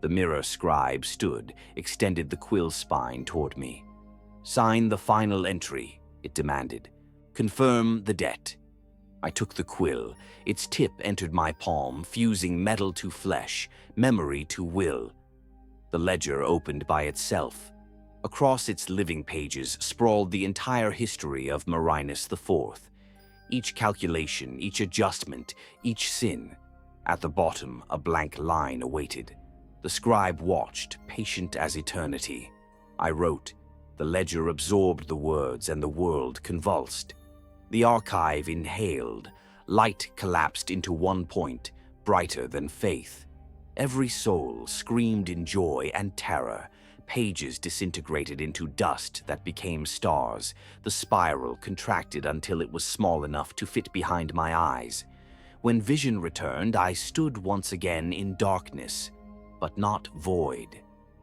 The mirror scribe stood, extended the quill spine toward me. "Sign the final entry," it demanded. "Confirm the debt." I took the quill. Its tip entered my palm, fusing metal to flesh, memory to will. The ledger opened by itself. Across its living pages sprawled the entire history of Marinus IV. Each calculation, each adjustment, each sin. At the bottom, a blank line awaited. The scribe watched, patient as eternity. I wrote. The ledger absorbed the words, and the world convulsed. The archive inhaled. Light collapsed into one point, brighter than faith. Every soul screamed in joy and terror. Pages disintegrated into dust that became stars. The spiral contracted until it was small enough to fit behind my eyes. When vision returned, I stood once again in darkness, but not void.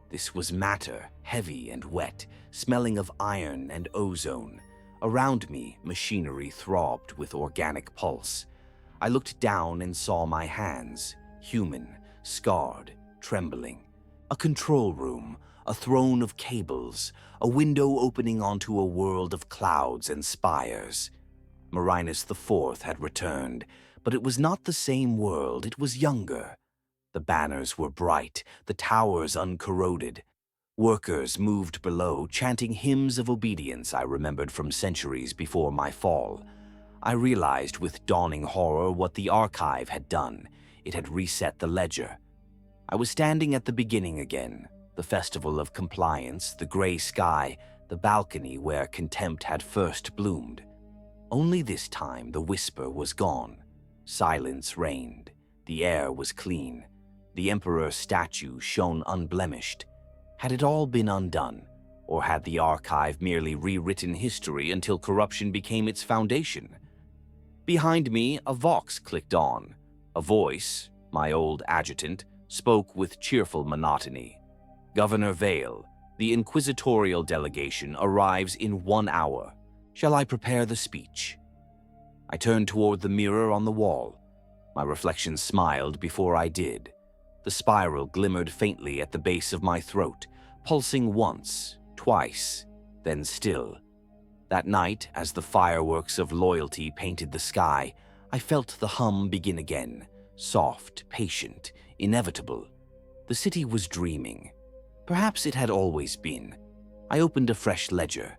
This was matter, heavy and wet, smelling of iron and ozone. Around me, machinery throbbed with organic pulse. I looked down and saw my hands, human, scarred, trembling. A control room, a throne of cables, a window opening onto a world of clouds and spires. Marinus IV had returned, but it was not the same world, it was younger. The banners were bright, the towers uncorroded. Workers moved below, chanting hymns of obedience I remembered from centuries before my fall. I realized with dawning horror what the archive had done. It had reset the ledger. I was standing at the beginning again, the festival of compliance, the gray sky, the balcony where contempt had first bloomed. Only this time the whisper was gone. Silence reigned. The air was clean. The Emperor's statue shone unblemished. Had it all been undone, or had the archive merely rewritten history until corruption became its foundation? Behind me, a vox clicked on. A voice, my old adjutant, spoke with cheerful monotony. "Governor Vale, the inquisitorial delegation arrives in 1 hour. Shall I prepare the speech?" I turned toward the mirror on the wall. My reflection smiled before I did. The spiral glimmered faintly at the base of my throat, pulsing once, twice, then still. That night, as the fireworks of loyalty painted the sky, I felt the hum begin again, soft, patient, inevitable. The city was dreaming. Perhaps it had always been. I opened a fresh ledger.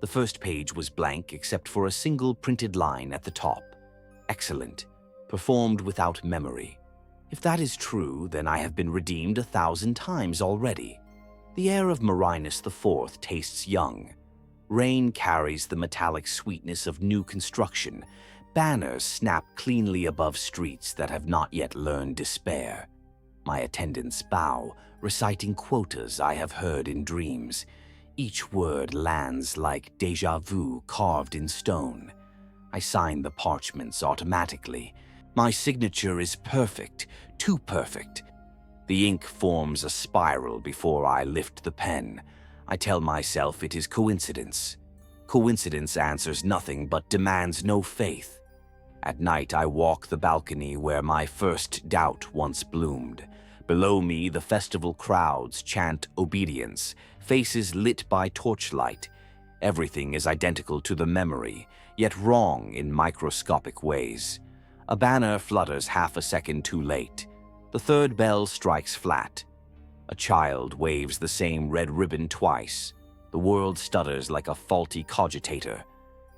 The first page was blank except for a single printed line at the top. Excellent. Performed without memory. If that is true, then I have been redeemed 1,000 times already. The air of Marinus IV tastes young. Rain carries the metallic sweetness of new construction. Banners snap cleanly above streets that have not yet learned despair. My attendants bow, reciting quotas I have heard in dreams. Each word lands like déjà vu carved in stone. I sign the parchments automatically. My signature is perfect, too perfect. The ink forms a spiral before I lift the pen. I tell myself it is coincidence. Coincidence answers nothing but demands no faith. At night I walk the balcony where my first doubt once bloomed. Below me the festival crowds chant obedience, faces lit by torchlight. Everything is identical to the memory, yet wrong in microscopic ways. A banner flutters half a second too late. The third bell strikes flat. A child waves the same red ribbon twice. The world stutters like a faulty cogitator.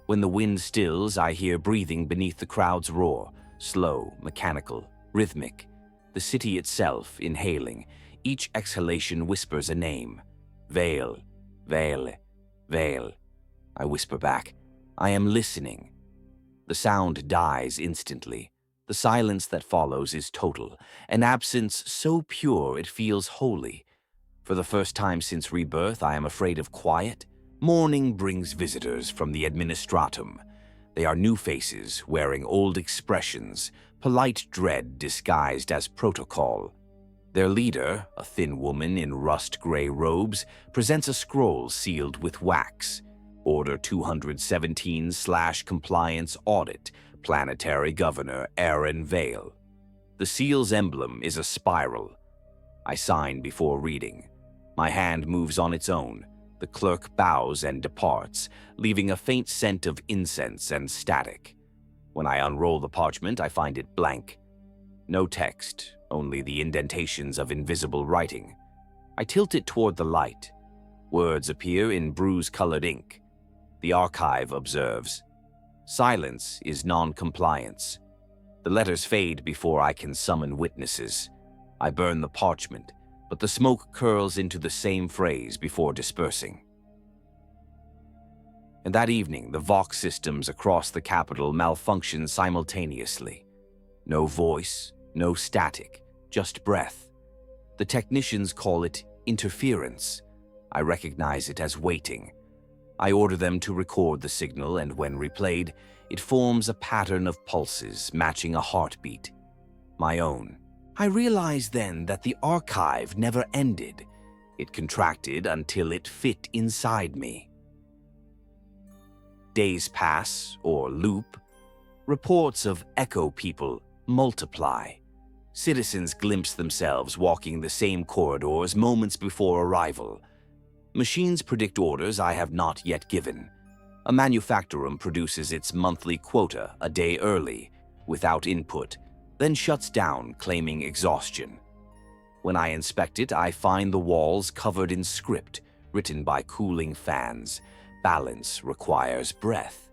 When the wind stills, I hear breathing beneath the crowd's roar, slow, mechanical, rhythmic. The city itself inhaling. Each exhalation whispers a name. Vale, Vale, Vale. I whisper back. I am listening. The sound dies instantly. The silence that follows is total, an absence so pure it feels holy. For the first time since rebirth, I am afraid of quiet. Morning brings visitors from the Administratum. They are new faces, wearing old expressions, polite dread disguised as protocol. Their leader, a thin woman in rust-gray robes, presents a scroll sealed with wax. Order 217/Compliance Audit, Planetary Governor Aaron Vale. The seal's emblem is a spiral. I sign before reading. My hand moves on its own. The clerk bows and departs, leaving a faint scent of incense and static. When I unroll the parchment, I find it blank. No text, only the indentations of invisible writing. I tilt it toward the light. Words appear in bruise-colored ink. The archive observes. Silence is non-compliance. The letters fade before I can summon witnesses. I burn the parchment, but the smoke curls into the same phrase before dispersing. And that evening, the Vox systems across the capital malfunction simultaneously. No voice, no static, just breath. The technicians call it interference. I recognize it as waiting. I order them to record the signal, and when replayed, it forms a pattern of pulses matching a heartbeat. My own. I realize then that the archive never ended. It contracted until it fit inside me. Days pass, or loop. Reports of echo people multiply. Citizens glimpse themselves walking the same corridors moments before arrival. Machines predict orders I have not yet given. A manufactorum produces its monthly quota a day early, without input, then shuts down, claiming exhaustion. When I inspect it, I find the walls covered in script, written by cooling fans. Balance requires breath.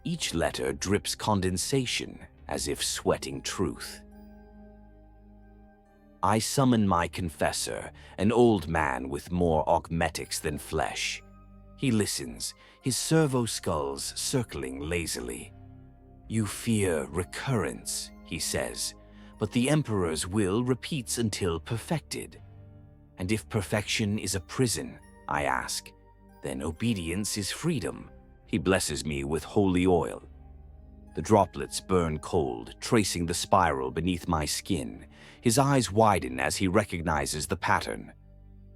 Each letter drips condensation, as if sweating truth. I summon my confessor, an old man with more augmetics than flesh. He listens, his servo skulls circling lazily. You fear recurrence, he says, but the Emperor's will repeats until perfected. And if perfection is a prison, I ask, then obedience is freedom. He blesses me with holy oil. The droplets burn cold, tracing the spiral beneath my skin. His eyes widen as he recognizes the pattern.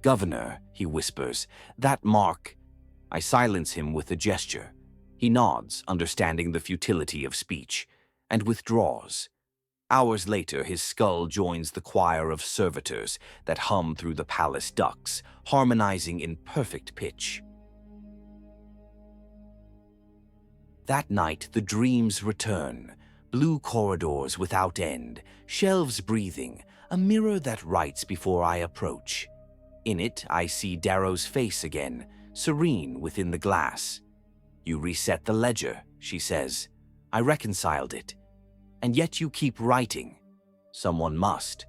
Governor, he whispers, that mark. I silence him with a gesture. He nods, understanding the futility of speech, and withdraws. Hours later, his skull joins the choir of servitors that hum through the palace ducts, harmonizing in perfect pitch. That night, the dreams return. Blue corridors without end, shelves breathing, a mirror that writes before I approach. In it, I see Darrow's face again, serene within the glass. You reset the ledger, she says. I reconciled it. And yet you keep writing. Someone must.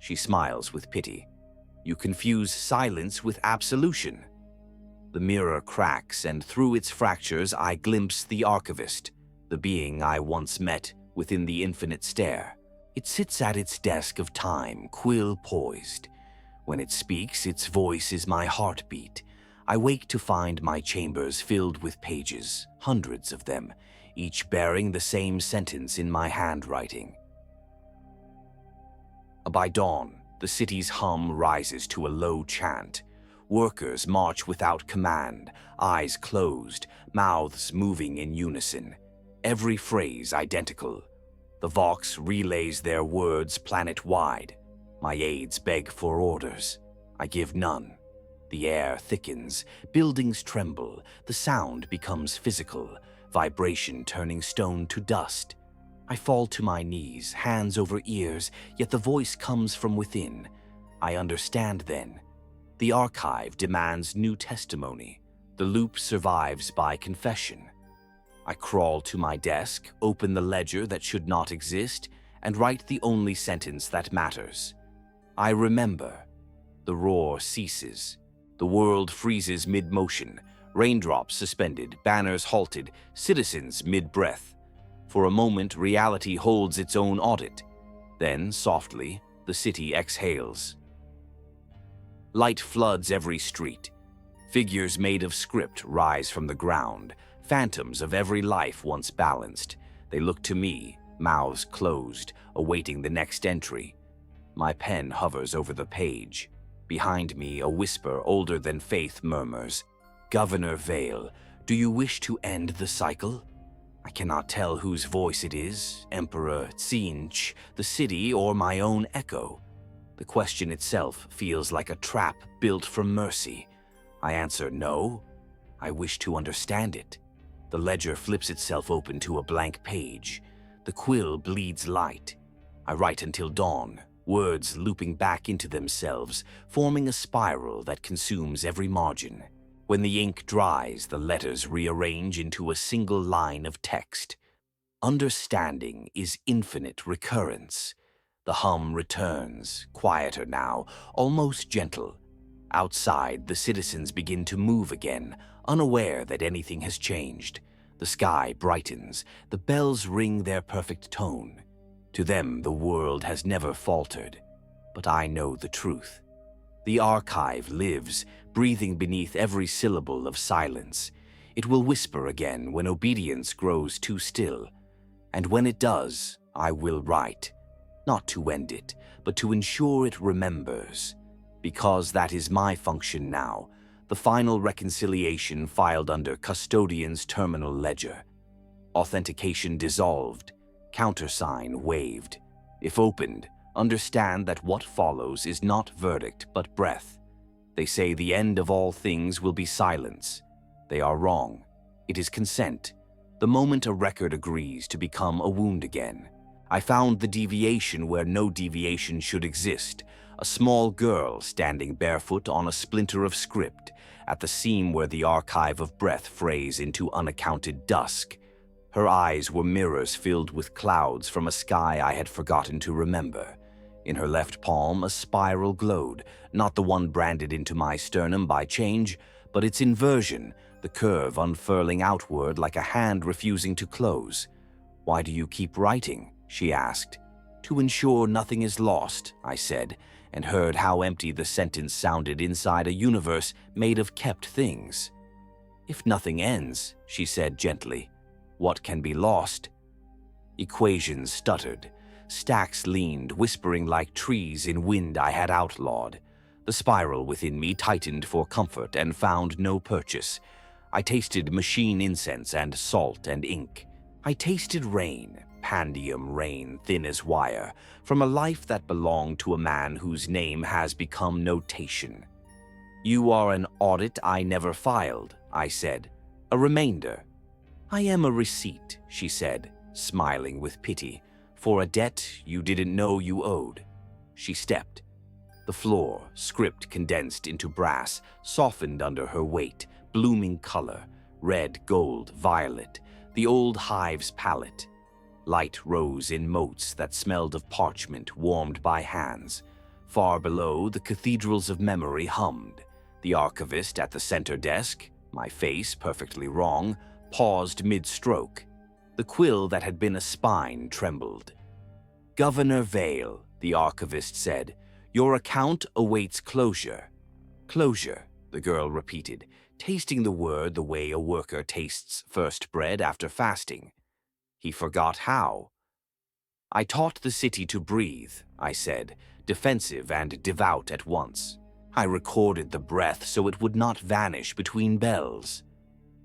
She smiles with pity. You confuse silence with absolution. The mirror cracks, and through its fractures I glimpse the archivist, the being I once met within the infinite stare. It sits at its desk of time, quill poised. When it speaks, its voice is my heartbeat. I wake to find my chambers filled with pages, hundreds of them, each bearing the same sentence in my handwriting. By dawn, the city's hum rises to a low chant. Workers march without command, eyes closed, mouths moving in unison. Every phrase identical. The Vox relays their words planet-wide. My aides beg for orders. I give none. The air thickens, buildings tremble, the sound becomes physical, vibration turning stone to dust. I fall to my knees, hands over ears, yet the voice comes from within. I understand then. The archive demands new testimony. The loop survives by confession. I crawl to my desk, open the ledger that should not exist, and write the only sentence that matters. I remember. The roar ceases. The world freezes mid-motion, raindrops suspended, banners halted, citizens mid-breath. For a moment, reality holds its own audit. Then, softly, the city exhales. Light floods every street. Figures made of script rise from the ground, phantoms of every life once balanced. They look to me, mouths closed, awaiting the next entry. My pen hovers over the page. Behind me, a whisper older than faith murmurs, "Governor Vale, do you wish to end the cycle?" I cannot tell whose voice it is, Emperor Tsinch, the city, or my own echo. The question itself feels like a trap built from mercy. I answer no. I wish to understand it. The ledger flips itself open to a blank page. The quill bleeds light. I write until dawn, words looping back into themselves, forming a spiral that consumes every margin. When the ink dries, the letters rearrange into a single line of text. Understanding is infinite recurrence. The hum returns, quieter now, almost gentle. Outside, the citizens begin to move again, unaware that anything has changed. The sky brightens, the bells ring their perfect tone. To them, the world has never faltered. But I know the truth. The archive lives, breathing beneath every syllable of silence. It will whisper again when obedience grows too still. And when it does, I will write. Not to end it, but to ensure it remembers. Because that is my function now, the final reconciliation filed under Custodian's terminal ledger. Authentication dissolved, countersign waived. If opened, understand that what follows is not verdict but breath. They say the end of all things will be silence. They are wrong. It is consent. The moment a record agrees to become a wound again. I found the deviation where no deviation should exist. A small girl standing barefoot on a splinter of script, at the seam where the archive of breath frays into unaccounted dusk. Her eyes were mirrors filled with clouds from a sky I had forgotten to remember. In her left palm, a spiral glowed, not the one branded into my sternum by change, but its inversion, the curve unfurling outward like a hand refusing to close. "Why do you keep writing?" she asked. "To ensure nothing is lost," I said, and heard how empty the sentence sounded inside a universe made of kept things. "If nothing ends," she said gently, "what can be lost?" Equations stuttered. Stacks leaned, whispering like trees in wind I had outlawed. The spiral within me tightened for comfort and found no purchase. I tasted machine incense and salt and ink. I tasted rain, pandium rain thin as wire, from a life that belonged to a man whose name has become notation. "You are an audit I never filed," I said. "A remainder." "I am a receipt," she said, smiling with pity, "for a debt you didn't know you owed." She stepped. The floor, script condensed into brass, softened under her weight, blooming color, red, gold, violet, the old Hive's palette. Light rose in motes that smelled of parchment warmed by hands. Far below, the cathedrals of memory hummed. The archivist at the center desk, my face perfectly wrong, paused mid-stroke. The quill that had been a spine trembled. "Governor Vale," the archivist said, "your account awaits closure." "Closure," the girl repeated, tasting the word the way a worker tastes first bread after fasting. He forgot how. "I taught the city to breathe," I said, defensive and devout at once. "I recorded the breath so it would not vanish between bells."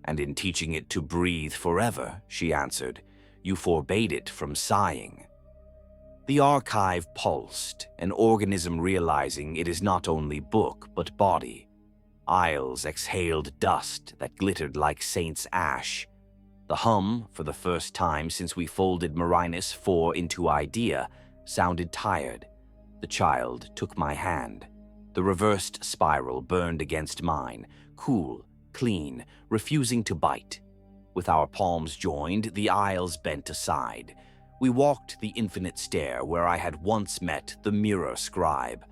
"And in teaching it to breathe forever," she answered, "you forbade it from sighing." The archive pulsed, an organism realizing it is not only book but body. Aisles exhaled dust that glittered like saint's ash. The hum, for the first time since we folded Marinus 4 into idea, sounded tired. The child took my hand. The reversed spiral burned against mine, cool, clean, refusing to bite. With our palms joined, the aisles bent aside. We walked the infinite stair where I had once met the mirror scribe.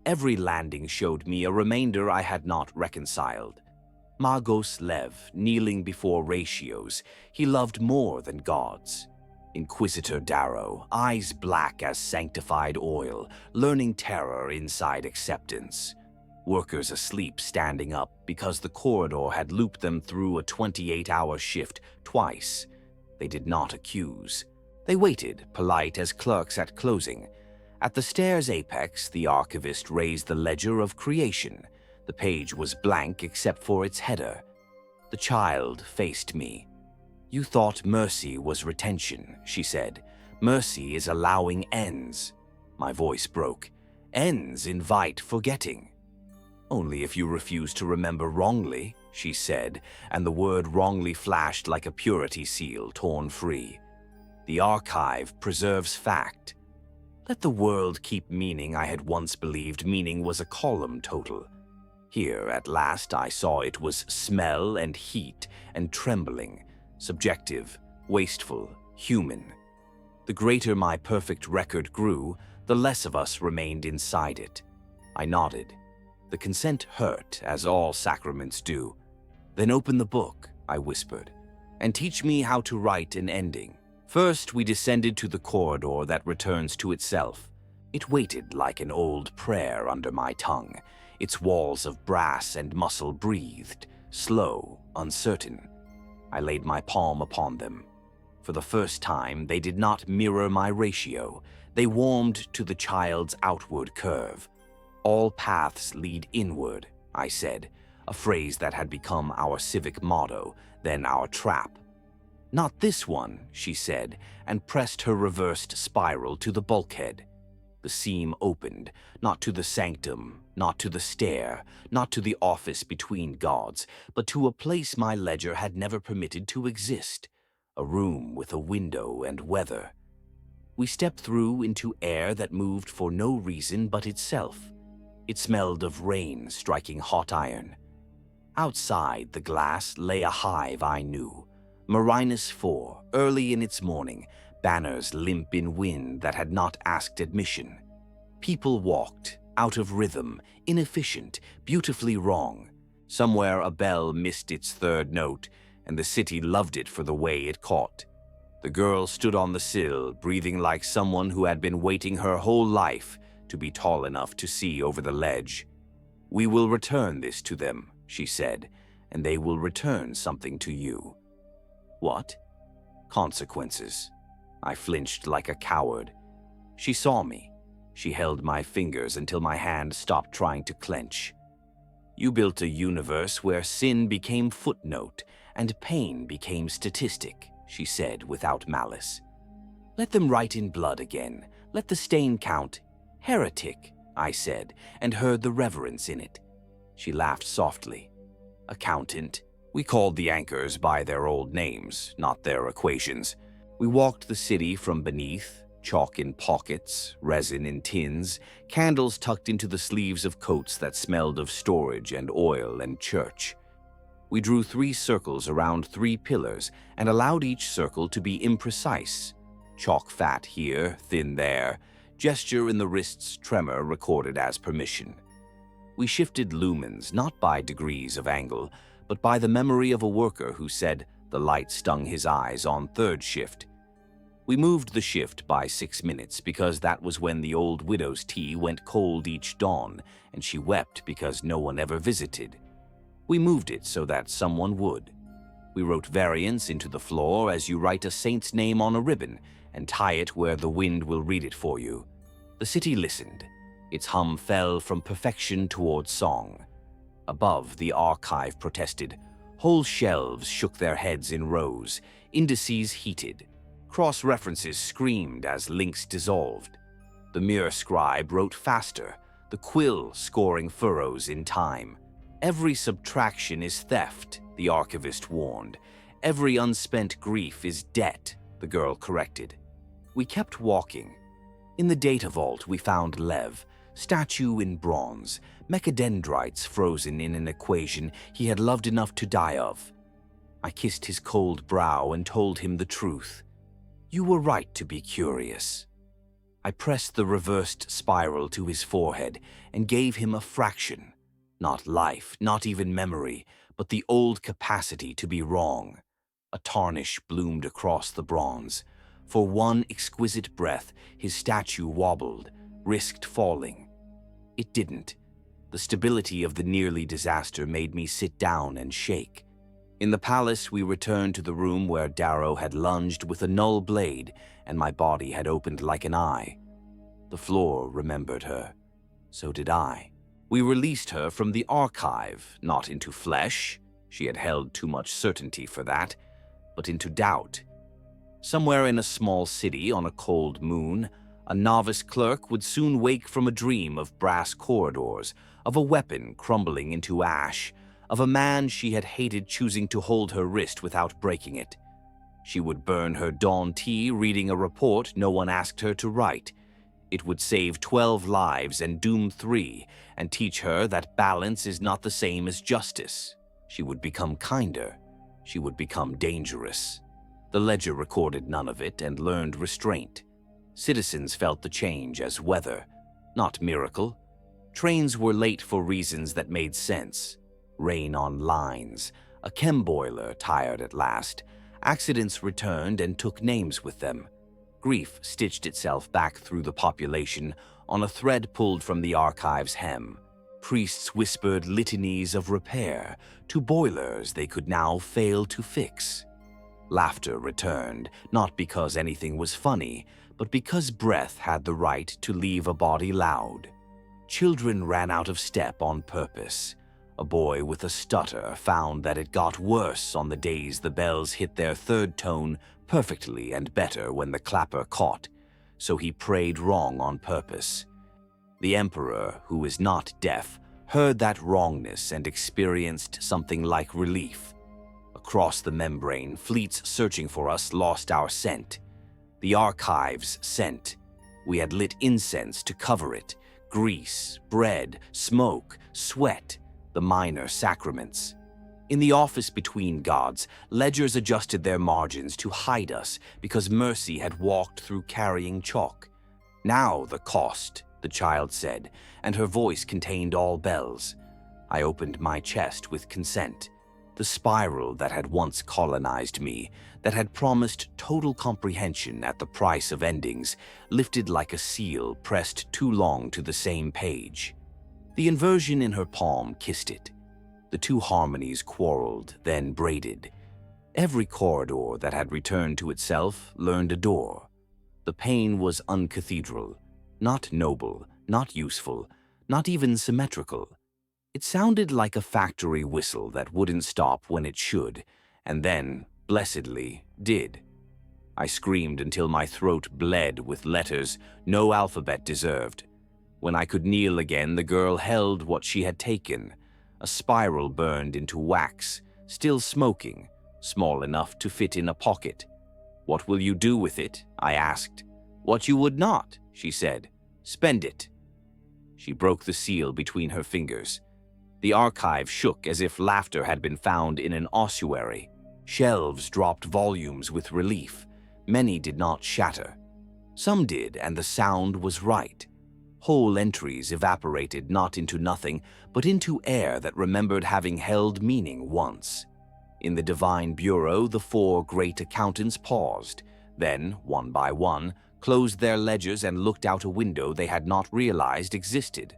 Every landing showed me a remainder I had not reconciled. Magos Lev, kneeling before ratios, he loved more than gods. Inquisitor Darrow, eyes black as sanctified oil, learning terror inside acceptance. Workers asleep standing up because the corridor had looped them through a 28-hour shift twice. They did not accuse. They waited, polite as clerks at closing. At the stair's apex, the archivist raised the ledger of creation. The page was blank except for its header. The child faced me. "You thought mercy was retention," she said. "Mercy is allowing ends." My voice broke. "Ends invite forgetting." "Only if you refuse to remember wrongly," she said, and the word wrongly flashed like a purity seal torn free. "The archive preserves fact. Let the world keep meaning I had once believed meaning was a column total. Here, at last, I saw it was smell and heat and trembling, subjective, wasteful, human. The greater my perfect record grew, the less of us remained inside it. I nodded. The consent hurt, as all sacraments do. "Then open the book," I whispered, "and teach me how to write an ending." First, we descended to the corridor that returns to itself. It waited like an old prayer under my tongue. Its walls of brass and muscle breathed, slow, uncertain. I laid my palm upon them. For the first time, they did not mirror my ratio. They warmed to the child's outward curve. "All paths lead inward," I said, a phrase that had become our civic motto, then our trap. "Not this one," she said, and pressed her reversed spiral to the bulkhead. The seam opened, not to the sanctum, not to the stair, not to the office between gods, but to a place my ledger had never permitted to exist, a room with a window and weather. We stepped through into air that moved for no reason but itself. It smelled of rain striking hot iron. Outside the glass lay a hive I knew. Marinus 4, early in its morning, banners limp in wind that had not asked admission. People walked, out of rhythm, inefficient, beautifully wrong. Somewhere a bell missed its third note, and the city loved it for the way it caught. The girl stood on the sill, breathing like someone who had been waiting her whole life to be tall enough to see over the ledge. "We will return this to them," she said, "and they will return something to you." "What?" "Consequences." I flinched like a coward. She saw me. She held my fingers until my hand stopped trying to clench. "You built a universe where sin became footnote and pain became statistic," she said without malice. "Let them write in blood again. Let the stain count." "Heretic," I said, and heard the reverence in it. She laughed softly. "Accountant." We called the anchors by their old names, not their equations. We walked the city from beneath, chalk in pockets, resin in tins, candles tucked into the sleeves of coats that smelled of storage and oil and church. We drew 3 circles around 3 pillars and allowed each circle to be imprecise. Chalk fat here, thin there. Gesture in the wrist's tremor recorded as permission. We shifted lumens not by degrees of angle, but by the memory of a worker who said the light stung his eyes on third shift. We moved the shift by 6 minutes because that was when the old widow's tea went cold each dawn, and she wept because no one ever visited. We moved it so that someone would. We wrote variants into the floor as you write a saint's name on a ribbon and tie it where the wind will read it for you. The city listened. Its hum fell from perfection towards song. Above, the archive protested. Whole shelves shook their heads in rows, indices heated. Cross-references screamed as links dissolved. The mirror scribe wrote faster, the quill scoring furrows in time. Every subtraction is theft, the archivist warned. Every unspent grief is debt, the girl corrected. We kept walking. In the data vault we found Lev, statue in bronze, mechadendrites frozen in an equation he had loved enough to die of. I kissed his cold brow and told him the truth. You were right to be curious. I pressed the reversed spiral to his forehead and gave him a fraction. Not life, not even memory, but the old capacity to be wrong. A tarnish bloomed across the bronze. For one exquisite breath, his statue wobbled, risked falling. It didn't. The stability of the nearly disaster made me sit down and shake. In the palace, we returned to the room where Darrow had lunged with a null blade, and my body had opened like an eye. The floor remembered her. So did I. We released her from the archive, not into flesh, she had held too much certainty for that, but into doubt. Somewhere in a small city on a cold moon, a novice clerk would soon wake from a dream of brass corridors, of a weapon crumbling into ash, of a man she had hated choosing to hold her wrist without breaking it. She would burn her dawn tea reading a report no one asked her to write. It would save 12 lives and doom 3, and teach her that balance is not the same as justice. She would become kinder. She would become dangerous. The ledger recorded none of it and learned restraint. Citizens felt the change as weather, not miracle. Trains were late for reasons that made sense. Rain on lines, a chem boiler tired at last. Accidents returned and took names with them. Grief stitched itself back through the population on a thread pulled from the archive's hem. Priests whispered litanies of repair to boilers they could now fail to fix. Laughter returned, not because anything was funny, but because breath had the right to leave a body loud. Children ran out of step on purpose. A boy with a stutter found that it got worse on the days the bells hit their third tone perfectly and better when the clapper caught, so he prayed wrong on purpose. The Emperor, who is not deaf, heard that wrongness and experienced something like relief. Across the membrane, fleets searching for us lost our scent. The archives sent. We had lit incense to cover it. Grease, bread, smoke, sweat, the minor sacraments. In the office between gods, ledgers adjusted their margins to hide us because mercy had walked through carrying chalk. Now the cost, the child said, and her voice contained all bells. I opened my chest with consent. The spiral that had once colonized me, that had promised total comprehension at the price of endings, lifted like a seal pressed too long to the same page. The inversion in her palm kissed it. The two harmonies quarreled, then braided. Every corridor that had returned to itself learned a door. The pain was uncathedral, not noble, not useful, not even symmetrical. It sounded like a factory whistle that wouldn't stop when it should, and then, blessedly, did. I screamed until my throat bled with letters no alphabet deserved. When I could kneel again, the girl held what she had taken. A spiral burned into wax, still smoking, small enough to fit in a pocket. "What will you do with it?" I asked. "What you would not," she said. "Spend it." She broke the seal between her fingers. The archive shook as if laughter had been found in an ossuary. Shelves dropped volumes with relief. Many did not shatter. Some did, and the sound was right. Whole entries evaporated not into nothing, but into air that remembered having held meaning once. In the Divine Bureau, the 4 great accountants paused, then, one by one, closed their ledgers and looked out a window they had not realized existed.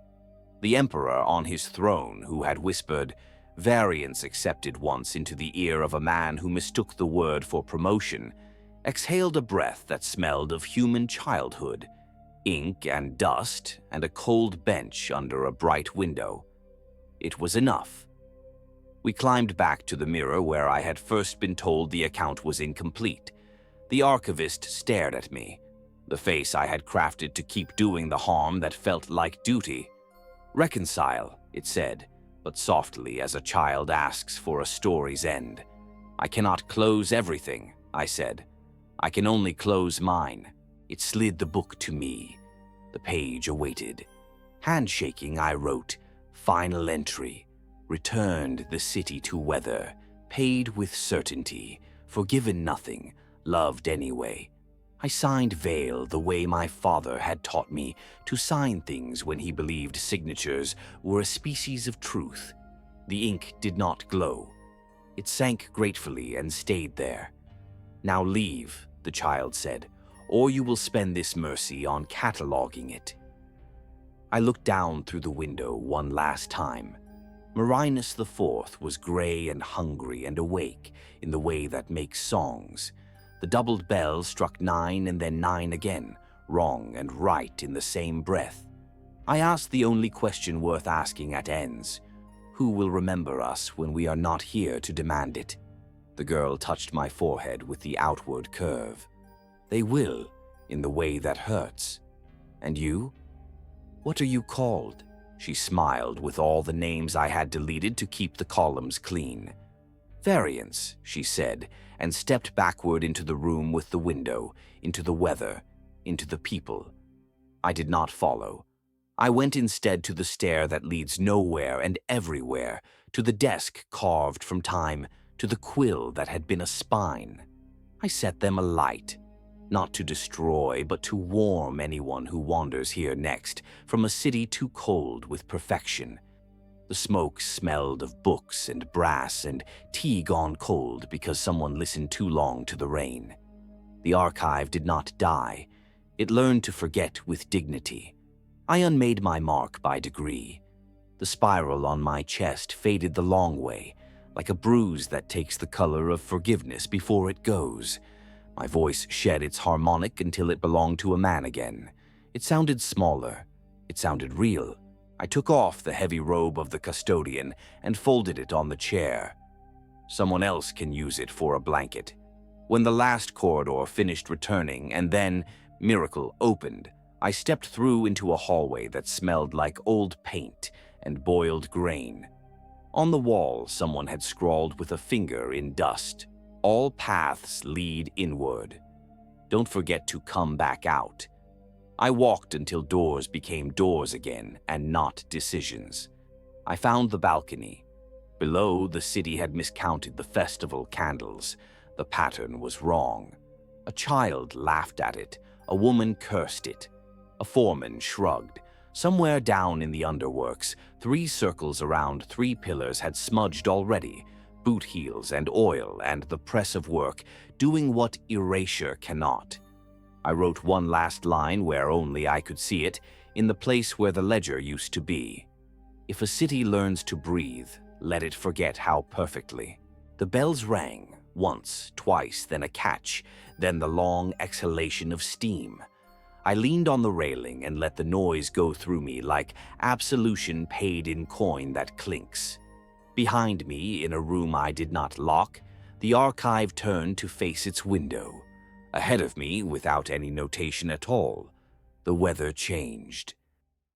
The Emperor on his throne, who had whispered, "Variance accepted once," into the ear of a man who mistook the word for promotion, exhaled a breath that smelled of human childhood, ink and dust, and a cold bench under a bright window. It was enough. We climbed back to the mirror where I had first been told the account was incomplete. The archivist stared at me, the face I had crafted to keep doing the harm that felt like duty. "Reconcile," it said, but softly as a child asks for a story's end. "I cannot close everything," I said. "I can only close mine." It slid the book to me. The page awaited. Handshaking, I wrote, "Final entry. Returned the city to weather, paid with certainty, forgiven nothing, loved anyway." I signed Veil the way my father had taught me to sign things when he believed signatures were a species of truth. The ink did not glow. It sank gratefully and stayed there. "Now leave," the child said, "or you will spend this mercy on cataloging it." I looked down through the window one last time. Marinus IV was gray and hungry and awake in the way that makes songs. The doubled bell struck 9 and then 9 again, wrong and right in the same breath. I asked the only question worth asking at ends. Who will remember us when we are not here to demand it? The girl touched my forehead with the outward curve. They will, in the way that hurts. And you? What are you called? She smiled with all the names I had deleted to keep the columns clean. Variance, she said, and stepped backward into the room with the window, into the weather, into the people. I did not follow. I went instead to the stair that leads nowhere and everywhere, to the desk carved from time, to the quill that had been a spine. I set them alight, not to destroy, but to warm anyone who wanders here next from a city too cold with perfection. The smoke smelled of books and brass and tea gone cold because someone listened too long to the rain. The archive did not die. It learned to forget with dignity. I unmade my mark by degree. The spiral on my chest faded the long way, like a bruise that takes the color of forgiveness before it goes. My voice shed its harmonic until it belonged to a man again. It sounded smaller. It sounded real. I took off the heavy robe of the custodian and folded it on the chair. Someone else can use it for a blanket. When the last corridor finished returning and then, miracle, opened, I stepped through into a hallway that smelled like old paint and boiled grain. On the wall, someone had scrawled with a finger in dust, "All paths lead inward. Don't forget to come back out." I walked until doors became doors again and not decisions. I found the balcony. Below, the city had miscounted the festival candles. The pattern was wrong. A child laughed at it. A woman cursed it. A foreman shrugged. Somewhere down in the underworks, 3 circles around 3 pillars had smudged already, boot heels and oil and the press of work, doing what erasure cannot. I wrote one last line where only I could see it, in the place where the ledger used to be. If a city learns to breathe, let it forget how perfectly. The bells rang, once, twice, then a catch, then the long exhalation of steam. I leaned on the railing and let the noise go through me like absolution paid in coin that clinks. Behind me, in a room I did not lock, the archive turned to face its window. Ahead of me, without any notation at all, the weather changed.